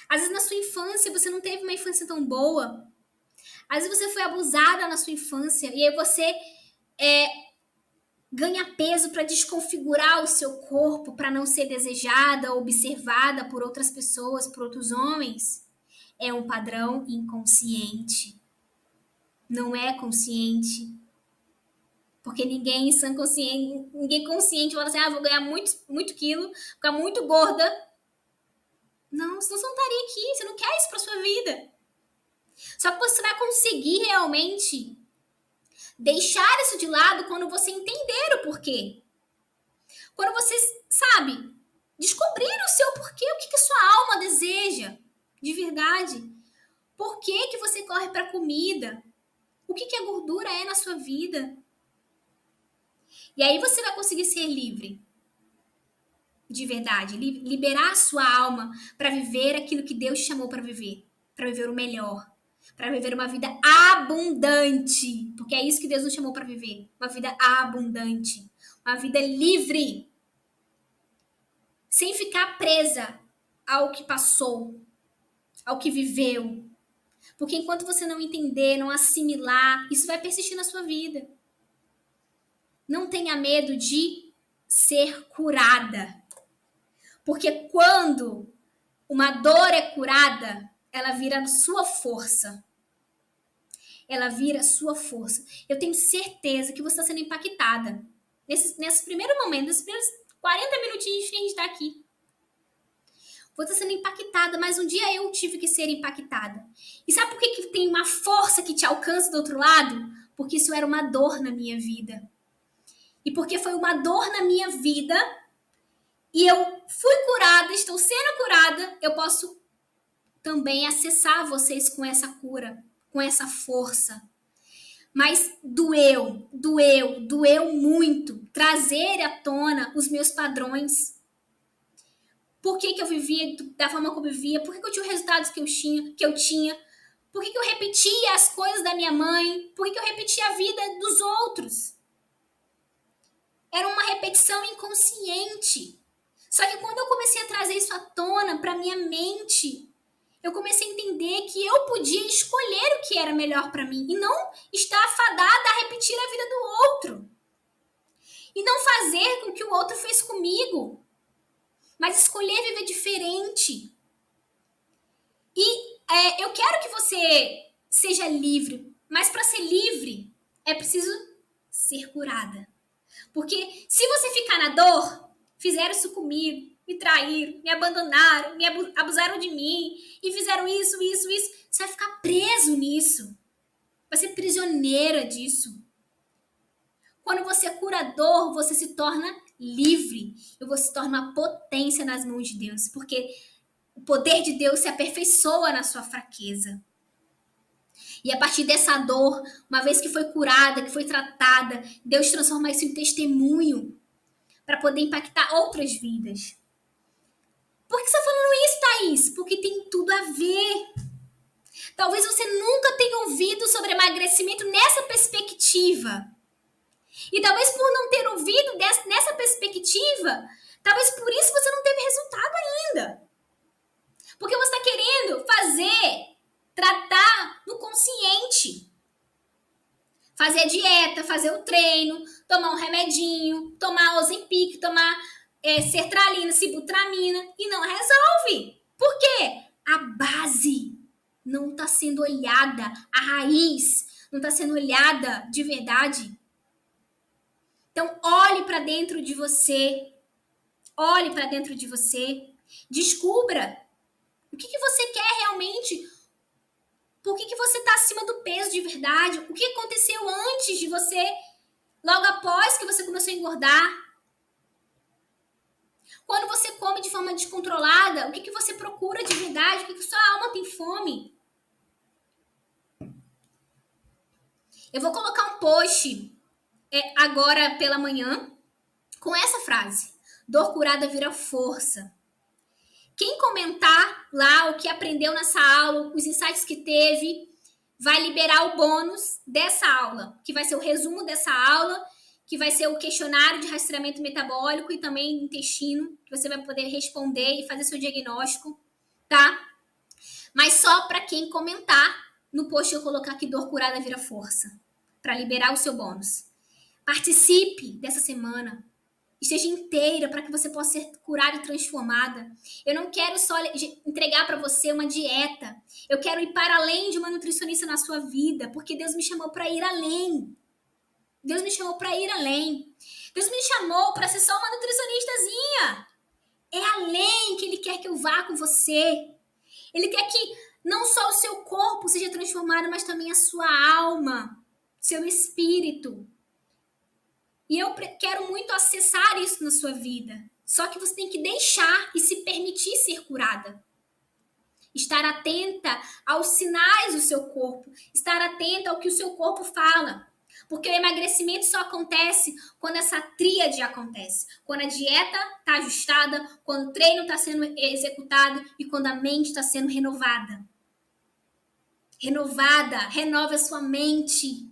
Às vezes na sua infância você não teve uma infância tão boa. Às vezes você foi abusada na sua infância e aí você ganha peso para desconfigurar o seu corpo, para não ser desejada ou observada por outras pessoas, por outros homens. É um padrão inconsciente. Não é consciente. Porque ninguém consciente fala assim, vou ganhar muito quilo, ficar muito gorda. Não, senão você não estaria aqui, você não quer isso para sua vida. Só que você vai conseguir realmente deixar isso de lado quando você entender o porquê. Quando você, sabe, descobrir o seu porquê, o que a sua alma deseja de verdade. Por que você corre para a comida? O que a gordura é na sua vida? E aí você vai conseguir ser livre. De verdade. Liberar a sua alma para viver aquilo que Deus te chamou para viver. Para viver o melhor. Para viver uma vida abundante. Porque é isso que Deus nos chamou para viver. Uma vida abundante. Uma vida livre. Sem ficar presa ao que passou. Ao que viveu. Porque enquanto você não entender, não assimilar, isso vai persistir na sua vida. Não tenha medo de ser curada. Porque quando uma dor é curada, ela vira sua força. Ela vira sua força. Eu tenho certeza que você está sendo impactada. Nesse primeiro momento, nesses primeiros 40 minutinhos que a gente está aqui. Você está sendo impactada, mas um dia eu tive que ser impactada. E sabe por que tem uma força que te alcança do outro lado? Porque isso era uma dor na minha vida. E porque foi uma dor na minha vida e eu fui curada, estou sendo curada, eu posso também acessar vocês com essa cura, com essa força. Mas doeu muito trazer à tona os meus padrões. Por que eu vivia da forma como eu vivia? Por que eu tinha os resultados que eu tinha? Por que eu repetia as coisas da minha mãe? Por que eu repetia a vida dos outros? Era uma repetição inconsciente. Só que quando eu comecei a trazer isso à tona para minha mente, eu comecei a entender que eu podia escolher o que era melhor para mim e não estar afadada a repetir a vida do outro. E não fazer com que o outro fez comigo, mas escolher viver diferente. E eu quero que você seja livre, mas para ser livre é preciso ser curada. Porque se você ficar na dor, fizeram isso comigo, me traíram, me abandonaram, me abusaram de mim e fizeram isso. Você vai ficar preso nisso. Vai ser prisioneira disso. Quando você cura a dor, você se torna livre. E você se torna uma potência nas mãos de Deus. Porque o poder de Deus se aperfeiçoa na sua fraqueza. E a partir dessa dor, uma vez que foi curada, que foi tratada, Deus transforma isso em testemunho para poder impactar outras vidas. Por que você está falando isso, Thaís? Porque tem tudo a ver. Talvez você nunca tenha ouvido sobre emagrecimento nessa perspectiva. E talvez por não ter ouvido nessa perspectiva, talvez por isso você não teve resultado ainda. Porque você está querendo tratar no consciente. Fazer a dieta, fazer o treino, tomar um remedinho, tomar Ozempic, tomar sertralina, sibutramina e não resolve. Por quê? A base não está sendo olhada, a raiz não está sendo olhada de verdade. Então, olhe para dentro de você. Olhe para dentro de você. Descubra o que você quer realmente. Por que você está acima do peso de verdade? O que aconteceu antes de você, logo após que você começou a engordar? Quando você come de forma descontrolada, o que você procura de verdade? O que sua alma tem fome? Eu vou colocar um post agora pela manhã com essa frase: dor curada vira força. Quem comentar lá o que aprendeu nessa aula, os insights que teve, vai liberar o bônus dessa aula, que vai ser o resumo dessa aula, que vai ser o questionário de rastreamento metabólico e também intestino, que você vai poder responder e fazer seu diagnóstico, tá? Mas só para quem comentar no post eu colocar que dor curada vira força, para liberar o seu bônus. Participe dessa semana. Esteja inteira para que você possa ser curada e transformada. Eu não quero só entregar para você uma dieta. Eu quero ir para além de uma nutricionista na sua vida, porque Deus me chamou para ir além. Deus me chamou para ir além. Deus me chamou para ser só uma nutricionistazinha. É além que Ele quer que eu vá com você. Ele quer que não só o seu corpo seja transformado, mas também a sua alma, seu espírito. E eu quero muito acessar isso na sua vida. Só que você tem que deixar e se permitir ser curada. Estar atenta aos sinais do seu corpo. Estar atenta ao que o seu corpo fala. Porque o emagrecimento só acontece quando essa tríade acontece. Quando a dieta está ajustada, quando o treino está sendo executado e quando a mente está sendo renovada. Renovada, renove a sua mente.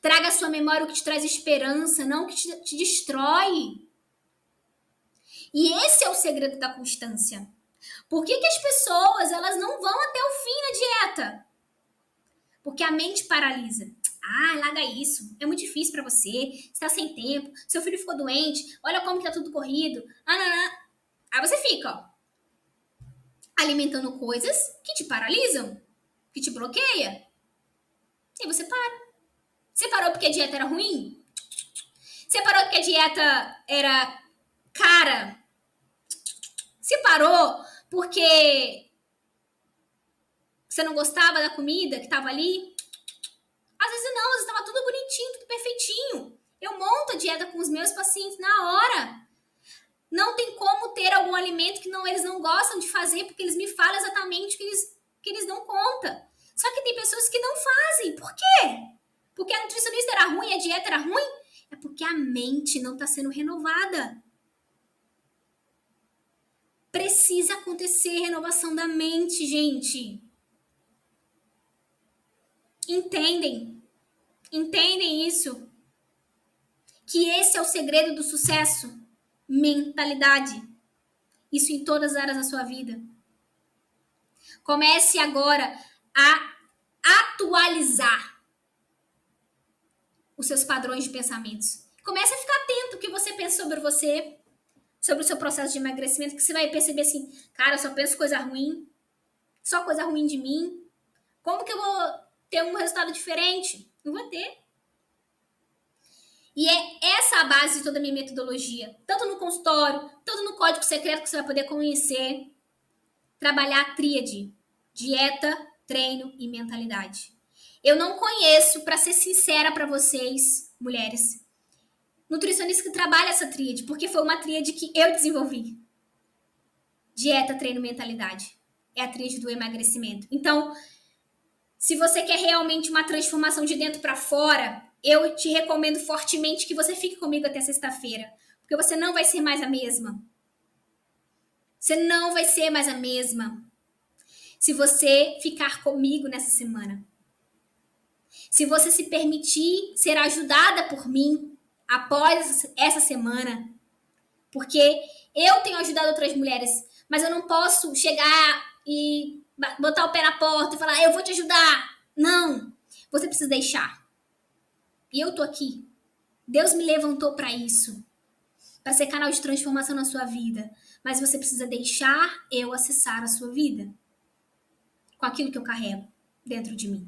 Traga à sua memória o que te traz esperança, não o que te destrói. E esse é o segredo da constância. Por que as pessoas elas não vão até o fim na dieta? Porque a mente paralisa. Ah, larga isso. É muito difícil para você. Você está sem tempo. Seu filho ficou doente. Olha como que tá tudo corrido. Aí você fica, ó, alimentando coisas que te paralisam, que te bloqueia. E você para. Você parou porque a dieta era ruim? Você parou porque a dieta era cara? Você parou porque você não gostava da comida que estava ali? Às vezes não, às vezes estava tudo bonitinho, tudo perfeitinho. Eu monto a dieta com os meus pacientes na hora. Não tem como ter algum alimento que eles não gostam de fazer, porque eles me falam exatamente o que eles dão conta. Só que tem pessoas que não fazem. Por quê? Porque a nutricionista era ruim, a dieta era ruim? É porque a mente não está sendo renovada. Precisa acontecer renovação da mente, gente. Entendem? Entendem isso? Que esse é o segredo do sucesso? Mentalidade. Isso em todas as áreas da sua vida. Comece agora a atualizar os seus padrões de pensamentos. Comece a ficar atento ao que você pensa sobre você, sobre o seu processo de emagrecimento, que você vai perceber assim, cara, eu só penso coisa ruim, só coisa ruim de mim. Como que eu vou ter um resultado diferente? Não vou ter. E é essa a base de toda a minha metodologia. Tanto no consultório, tanto no código secreto que você vai poder conhecer. Trabalhar a tríade. Dieta, treino e mentalidade. Eu não conheço, para ser sincera para vocês, mulheres, nutricionista que trabalha essa tríade, porque foi uma tríade que eu desenvolvi. Dieta, treino, mentalidade. É a tríade do emagrecimento. Então, Se você quer realmente uma transformação de dentro para fora, eu te recomendo fortemente que você fique comigo até sexta-feira, porque você não vai ser mais a mesma. Você não vai ser mais a mesma se você ficar comigo nessa semana. Se você se permitir ser ajudada por mim após essa semana, porque eu tenho ajudado outras mulheres, mas eu não posso chegar e botar o pé na porta e falar, eu vou te ajudar. Não, você precisa deixar. E eu tô aqui. Deus me levantou para isso, para ser canal de transformação na sua vida. Mas você precisa deixar eu acessar a sua vida com aquilo que eu carrego dentro de mim.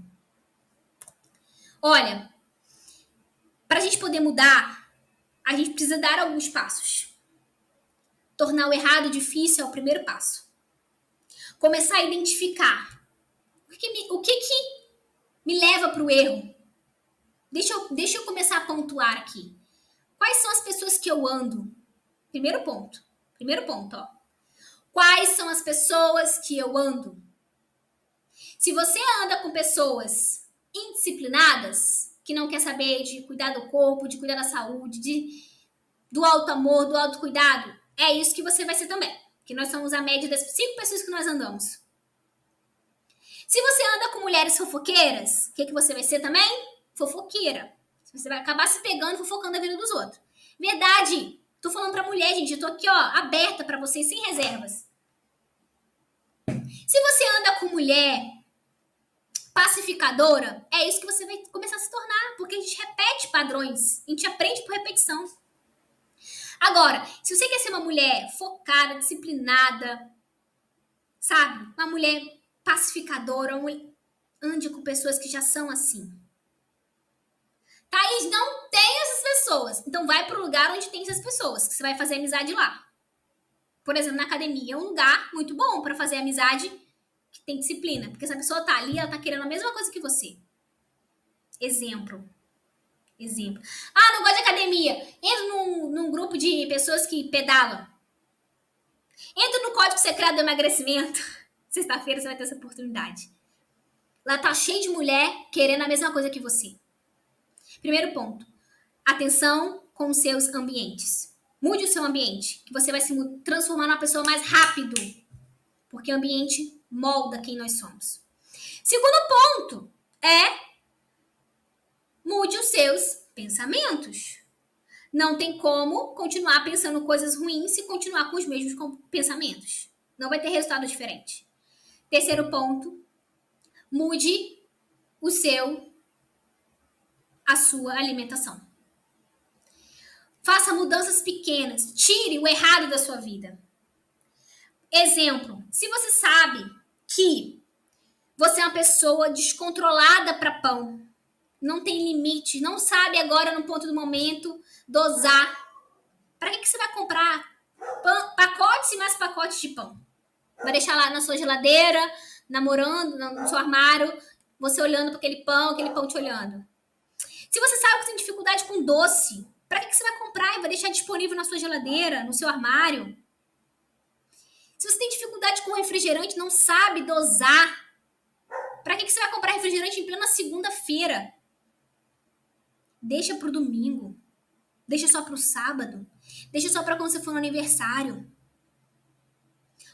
Olha, para a gente poder mudar, a gente precisa dar alguns passos. Tornar o errado difícil é o primeiro passo. Começar a identificar o que me leva para o erro. Deixa eu começar a pontuar aqui. Quais são as pessoas que eu ando? Primeiro ponto, ó. Quais são as pessoas que eu ando? Se você anda com pessoas indisciplinadas, que não quer saber de cuidar do corpo, de cuidar da saúde, do alto amor, do alto cuidado, é isso que você vai ser também. Que nós somos a média das 5 pessoas que nós andamos. Se você anda com mulheres fofoqueiras, o que você vai ser também? Fofoqueira. Você vai acabar se pegando, fofocando a vida dos outros. Verdade. Tô falando pra mulher, gente. Eu tô aqui, ó, aberta pra vocês, sem reservas. Se você anda com mulher pacificadora, é isso que você vai começar a se tornar. Porque a gente repete padrões. A gente aprende por repetição. Agora, se você quer ser uma mulher focada, disciplinada, sabe? Uma mulher pacificadora, ande com pessoas que já são assim. Thaís, não tem essas pessoas. Então vai para o lugar onde tem essas pessoas, que você vai fazer amizade lá. Por exemplo, na academia é um lugar muito bom para fazer amizade que tem disciplina. Porque essa pessoa tá ali, ela tá querendo a mesma coisa que você. Exemplo. Ah, não gosto de academia. Entra num grupo de pessoas que pedalam. Entra no código secreto do emagrecimento. Sexta-feira você vai ter essa oportunidade. Lá tá cheio de mulher querendo a mesma coisa que você. Primeiro ponto. Atenção com os seus ambientes. Mude o seu ambiente, que você vai se transformar numa pessoa mais rápido. Porque o ambiente molda quem nós somos. Segundo ponto é mude os seus pensamentos. Não tem como continuar pensando coisas ruins se continuar com os mesmos pensamentos. Não vai ter resultado diferente. Terceiro ponto, mude a sua alimentação. Faça mudanças pequenas. Tire o errado da sua vida. Exemplo, se você sabe que você é uma pessoa descontrolada para pão, não tem limite, não sabe agora no ponto do momento dosar, para que você vai comprar pacotes e mais pacotes de pão? Vai deixar lá na sua geladeira, namorando, no seu armário, você olhando para aquele pão te olhando. Se você sabe que tem dificuldade com doce, para que você vai comprar e vai deixar disponível na sua geladeira, no seu armário? Se você tem dificuldade com refrigerante, não sabe dosar, para que você vai comprar refrigerante em plena segunda-feira? Deixa pro domingo. Deixa só pro sábado. Deixa só para quando você for no aniversário.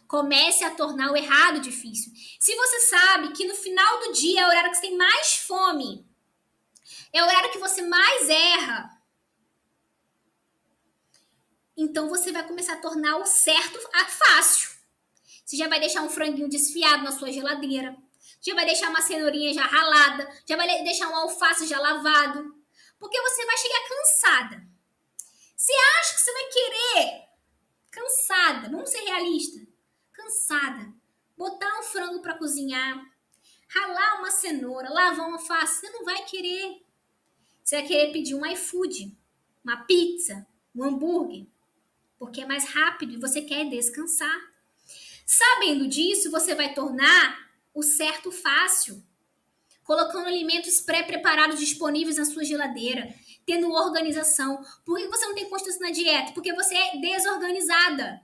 Comece a tornar o errado difícil. Se você sabe que no final do dia é o horário que você tem mais fome, é o horário que você mais erra, então você vai começar a tornar o certo fácil. Você já vai deixar um franguinho desfiado na sua geladeira, já vai deixar uma cenourinha já ralada, já vai deixar um alface já lavado, porque você vai chegar cansada. Você acha que você vai querer, cansada, vamos ser realistas, cansada, botar um frango para cozinhar, ralar uma cenoura, lavar uma alface, você não vai querer. Você vai querer pedir um iFood, uma pizza, um hambúrguer, porque é mais rápido e você quer descansar. Sabendo disso, você vai tornar o certo fácil, colocando alimentos pré-preparados disponíveis na sua geladeira, tendo organização. Por que você não tem constância na dieta? Porque você é desorganizada.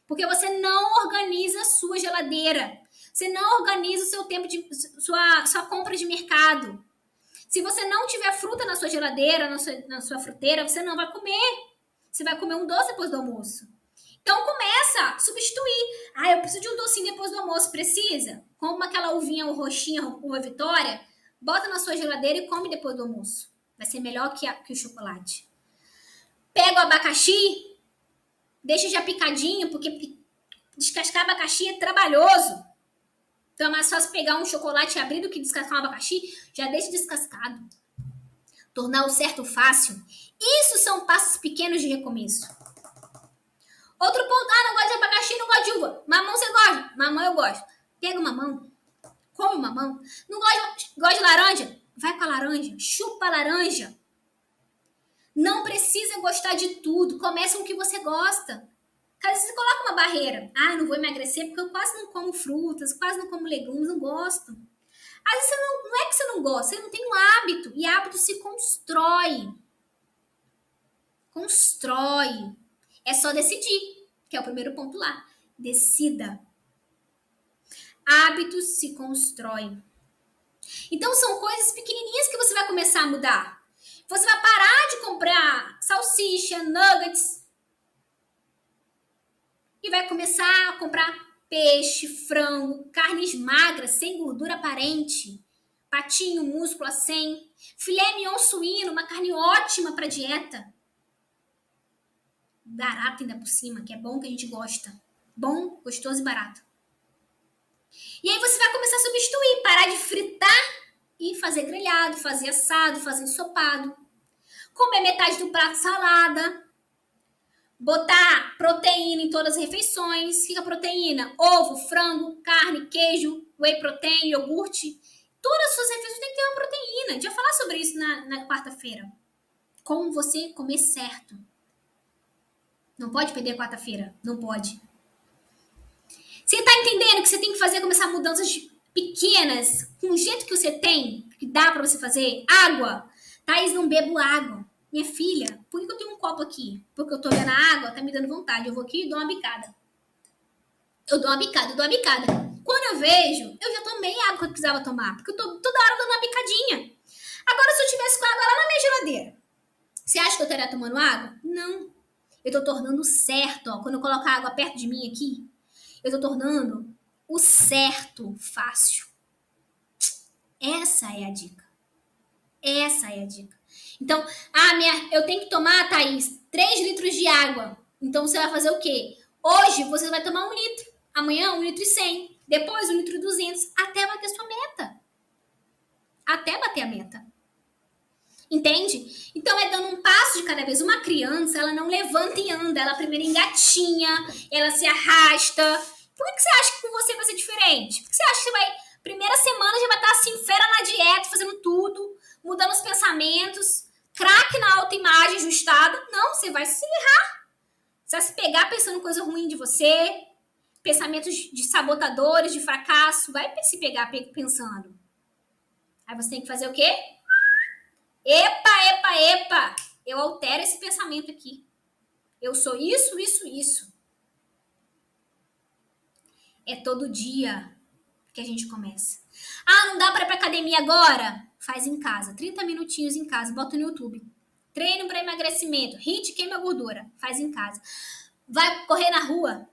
Porque você não organiza a sua geladeira. Você não organiza o seu tempo de sua compra de mercado. Se você não tiver fruta na sua geladeira, na sua fruteira, você não vai comer. Você vai comer um doce depois do almoço. Então começa a substituir. Ah, eu preciso de um docinho depois do almoço. Precisa? Compra aquela uvinha roxinha, uva Vitória, bota na sua geladeira e come depois do almoço. Vai ser melhor que o chocolate. Pega o abacaxi, deixa já picadinho, porque descascar abacaxi é trabalhoso. Então é mais fácil pegar um chocolate e abrir do que descascar um abacaxi. Já deixa descascado. Tornar o certo fácil. Isso são passos pequenos de recomeço. Outro ponto. Ah, não gosto de abacaxi, não gosto de uva. Mamão você gosta? Mamão eu gosto. Pega o mamão. Come o mamão. Não gosta de laranja? Vai com a laranja. Chupa a laranja. Não precisa gostar de tudo. Começa com o que você gosta. Às vezes você coloca uma barreira. Ah, não vou emagrecer porque eu quase não como frutas, quase não como legumes, não gosto. Às vezes você não é que você não gosta, você não tem um hábito. E hábito se constrói. Constrói. É só decidir, que é o primeiro ponto lá. Decida. Hábitos se constroem. Então são coisas pequenininhas que você vai começar a mudar. Você vai parar de comprar salsicha, nuggets, e vai começar a comprar peixe, frango, carnes magras, sem gordura aparente, patinho, músculo, sem, filé mignon suíno, uma carne ótima para dieta. Barato ainda por cima, que é bom, que a gente gosta. Bom, gostoso e barato. E aí você vai começar a substituir, parar de fritar e fazer grelhado, fazer assado, fazer ensopado. Comer metade do prato salada. Botar proteína em todas as refeições. O que é proteína? Ovo, frango, carne, queijo, whey protein, iogurte. Todas as suas refeições têm que ter uma proteína. A gente vai falar sobre isso na quarta-feira. Como você comer certo. Não pode perder quarta-feira. Não pode. Você tá entendendo que você tem que fazer, começar mudanças pequenas, com o jeito que você tem, que dá pra você fazer? Água. Thaís, não bebo água. Minha filha, por que eu tenho um copo aqui? Porque eu tô olhando a água, tá me dando vontade. Eu vou aqui e dou uma bicada. Eu dou uma bicada. Quando eu vejo, eu já tomei a água que eu precisava tomar. Porque eu tô toda hora dando uma bicadinha. Agora, se eu tivesse com água lá na minha geladeira, você acha que eu estaria tomando água? Não. Eu tô tornando certo, ó. Quando eu coloco a água perto de mim aqui, eu tô tornando o certo fácil. Essa é a dica. Essa é a dica. Então, eu tenho que tomar, Thaís, 3 litros de água. Então, você vai fazer o quê? Hoje, você vai tomar 1 litro. Amanhã, 1 litro e 100. Depois, 1 litro e 200. Até bater sua meta. Até bater a meta. Entende? Então, é dando um passo de cada vez. Uma criança, ela não levanta e anda. Ela primeiro engatinha, ela se arrasta. Por que você acha que com você vai ser diferente? Por que você acha que você vai... Primeira semana já vai estar assim, fera na dieta, fazendo tudo, mudando os pensamentos, craque na autoimagem, ajustado. Não, você vai se errar. Você vai se pegar pensando coisa ruim de você, pensamentos de sabotadores, de fracasso. Vai se pegar pensando. Aí você tem que fazer o quê? Epa! Eu altero esse pensamento aqui. Eu sou isso. É todo dia que a gente começa. Ah, não dá para ir pra academia agora? Faz em casa, 30 minutinhos em casa, bota no YouTube. Treino para emagrecimento, HIIT queima gordura, faz em casa. Vai correr na rua.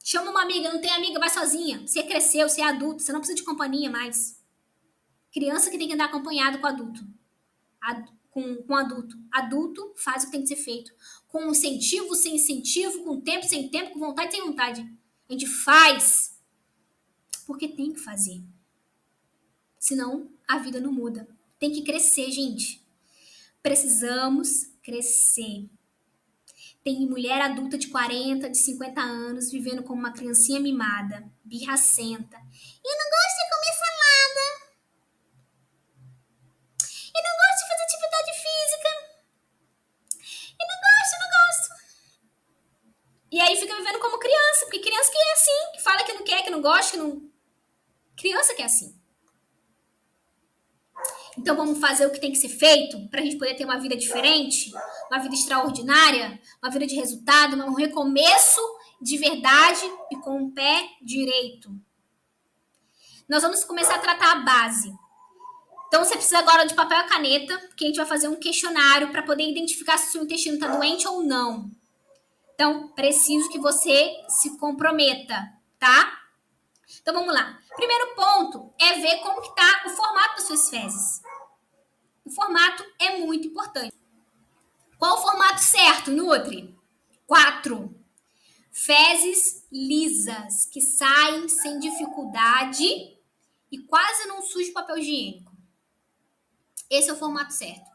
Chama uma amiga, não tem amiga, vai sozinha. Você cresceu, você é adulto, você não precisa de companhia mais. Criança que tem que andar acompanhado com adulto. Com adulto. Adulto faz o que tem que ser feito. Com incentivo, sem incentivo, com tempo, sem tempo, com vontade, sem vontade. A gente faz porque tem que fazer. Senão, a vida não muda. Tem que crescer, gente. Precisamos crescer. Tem mulher adulta de 40, de 50 anos, vivendo como uma criancinha mimada, birracenta. Eu não gosto de comer salada. Eu não gosto de fazer atividade física. Eu não gosto. E aí fica vivendo como criança, porque criança que é assim, que fala que não quer, que não gosta, que não... Criança que é assim. Então vamos fazer o que tem que ser feito para a gente poder ter uma vida diferente, uma vida extraordinária, uma vida de resultado, um recomeço de verdade e com o pé direito. nós vamos começar a tratar a base. Então, você precisa agora de papel e caneta, porque a gente vai fazer um questionário para poder identificar se o seu intestino está doente ou não. Então, preciso que você se comprometa, tá? Então, vamos lá. Primeiro ponto é ver como que tá o formato das suas fezes. O formato é muito importante. Qual o formato certo, Nutri? 4. Fezes lisas, que saem sem dificuldade e quase não suja o papel higiênico. Esse é o formato certo.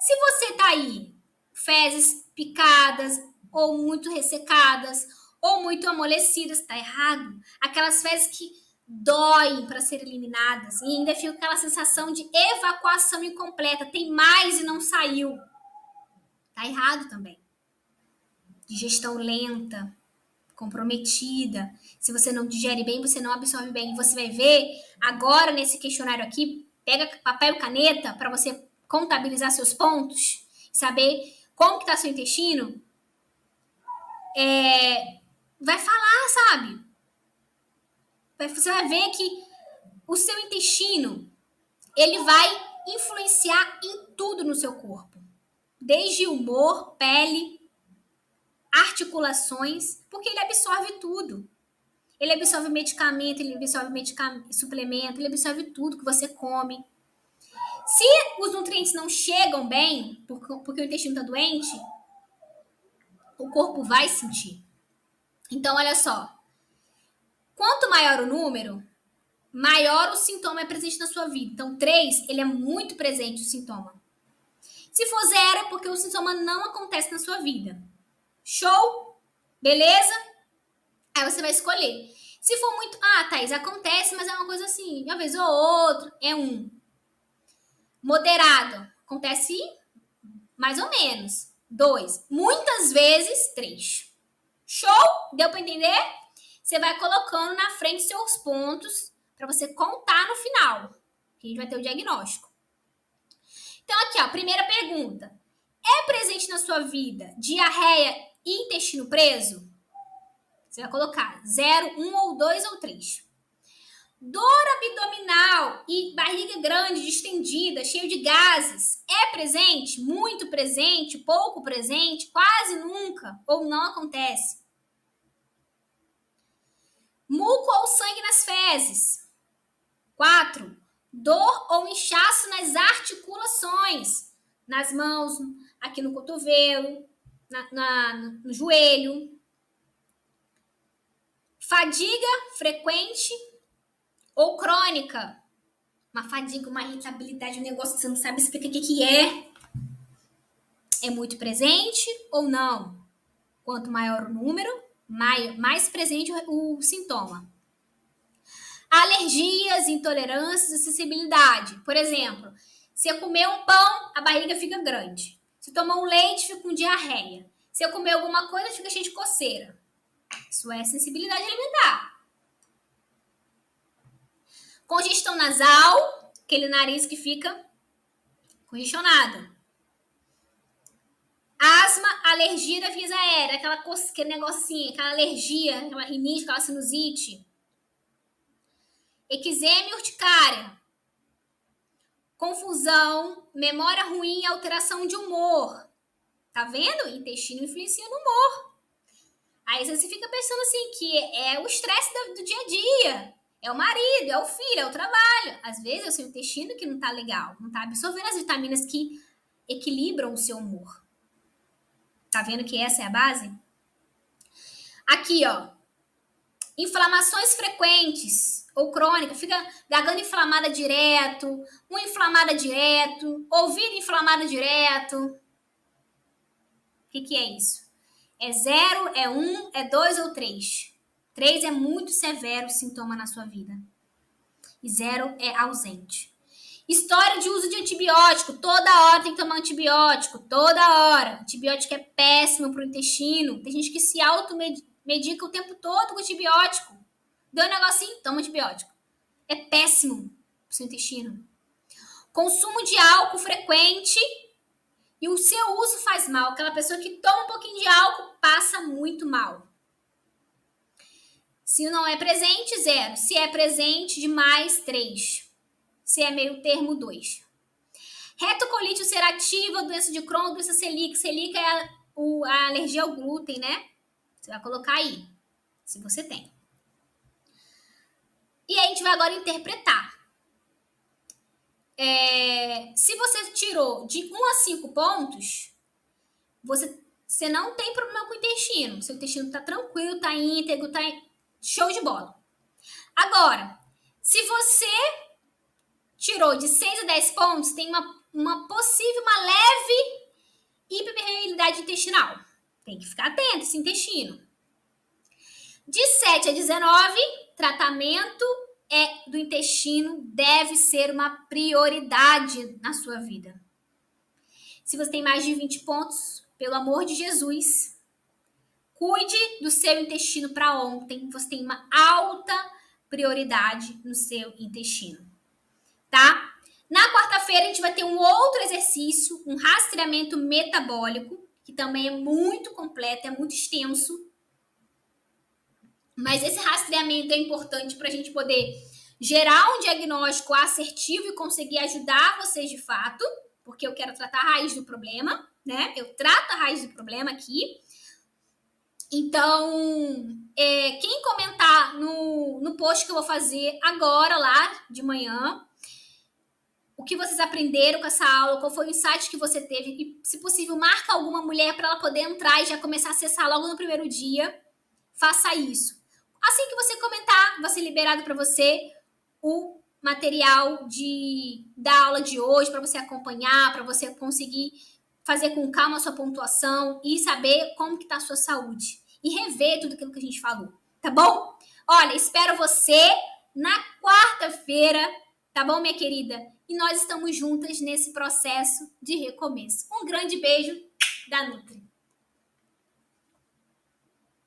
Se você tá aí, fezes picadas, ou muito ressecadas, ou muito amolecidas, tá errado. Aquelas fezes que doem para ser eliminadas e ainda fica aquela sensação de evacuação incompleta. Tem mais e não saiu. Tá errado também. Digestão lenta, comprometida. Se você não digere bem, você não absorve bem. E você vai ver agora nesse questionário aqui, pega papel e caneta para você contabilizar seus pontos, saber como que tá seu intestino. Vai falar, sabe? Você vai ver que o seu intestino, ele vai influenciar em tudo no seu corpo. Desde humor, pele, articulações, porque ele absorve tudo. Ele absorve medicamento, ele absorve suplemento, ele absorve tudo que você come. Se os nutrientes não chegam bem, porque o intestino está doente, o corpo vai sentir. Então, olha só. Quanto maior o número, maior o sintoma é presente na sua vida. Então, 3, ele é muito presente, o sintoma. Se for 0, é porque o sintoma não acontece na sua vida. Show? Beleza? Aí você vai escolher. Se for muito... Thaís, acontece, mas é uma coisa assim, uma vez ou outra, é 1. Moderado, acontece mais ou menos. 2. Muitas vezes, 3. Show? Deu para entender? Você vai colocando na frente seus pontos para você contar no final. Que a gente vai ter o diagnóstico. Então, aqui, ó, primeira pergunta. É presente na sua vida diarreia e intestino preso? Você vai colocar 0, 1 ou 2 ou 3. Dor abdominal e barriga grande, distendida, cheio de gases, é presente? Muito presente? Pouco presente? Quase nunca? Ou não acontece? Muco ou sangue nas fezes? 4. Dor ou inchaço nas articulações, nas mãos, aqui no cotovelo, no joelho. Fadiga frequente ou crônica? Uma fadiga, uma irritabilidade, um negócio que você não sabe explicar o que é. É muito presente ou não? Quanto maior o número, mais presente o sintoma. Alergias, intolerâncias, acessibilidade. Por exemplo, se eu comer um pão, a barriga fica grande. Se eu tomar um leite, fica com diarreia. Se eu comer alguma coisa, fica cheio de coceira. Isso é sensibilidade alimentar. Congestão nasal, aquele nariz que fica congestionado. Asma, alergia da via aérea, aquele negócio assim, aquela alergia, aquela rinite, aquela sinusite. Eczema e urticária. Confusão, memória ruim e alteração de humor. Tá vendo? O intestino influencia no humor. Aí você fica pensando assim, que é o estresse do dia a dia. É o marido, é o filho, é o trabalho. Às vezes é o seu intestino que não tá legal. Não tá absorvendo as vitaminas que equilibram o seu humor. Tá vendo que essa é a base? Aqui, ó. Inflamações frequentes ou crônicas. Fica garganta inflamada direto, unha inflamada direto, ouvido inflamado direto. O que é isso? É 0, é 1, é 2 ou 3? 3 é muito severo o sintoma na sua vida. E 0 é ausente. História de uso de antibiótico. Toda hora tem que tomar antibiótico. Toda hora. Antibiótico é péssimo para o intestino. Tem gente que se automedica o tempo todo com antibiótico. Deu um negocinho, toma antibiótico. É péssimo para o seu intestino. Consumo de álcool frequente e o seu uso faz mal. Aquela pessoa que toma um pouquinho de álcool passa muito mal. Se não é presente, 0. Se é presente, de mais, 3. Se é meio termo, 2. Retocolite ulcerativa, doença de Crohn, doença celíaca. Celíaca é a alergia ao glúten, né? Você vai colocar aí, se você tem. E aí a gente vai agora interpretar. Se você tirou de 1 a 5 pontos, você não tem problema com o intestino. Seu intestino tá tranquilo, tá íntegro, tá show de bola. Agora, se você tirou de 6 a 10 pontos, tem uma possível, uma leve hiperpermeabilidade intestinal. Tem que ficar atento esse intestino. De 7 a 19, tratamento do intestino deve ser uma prioridade na sua vida. Se você tem mais de 20 pontos, pelo amor de Jesus, cuide do seu intestino para ontem. Você tem uma alta prioridade no seu intestino, tá? Na quarta-feira, a gente vai ter um outro exercício, um rastreamento metabólico, que também é muito completo, é muito extenso. Mas esse rastreamento é importante para a gente poder gerar um diagnóstico assertivo e conseguir ajudar vocês de fato, porque eu quero tratar a raiz do problema, né? Eu trato a raiz do problema aqui. Então, quem comentar no post que eu vou fazer agora, lá de manhã, o que vocês aprenderam com essa aula, qual foi o insight que você teve, e, se possível, marca alguma mulher para ela poder entrar e já começar a acessar logo no primeiro dia. Faça isso. Assim que você comentar, vai ser liberado para você o material da aula de hoje, para você acompanhar, para você conseguir fazer com calma a sua pontuação e saber como que tá a sua saúde. E rever tudo aquilo que a gente falou, tá bom? Olha, espero você na quarta-feira, tá bom, minha querida? E nós estamos juntas nesse processo de recomeço. Um grande beijo da Nutri.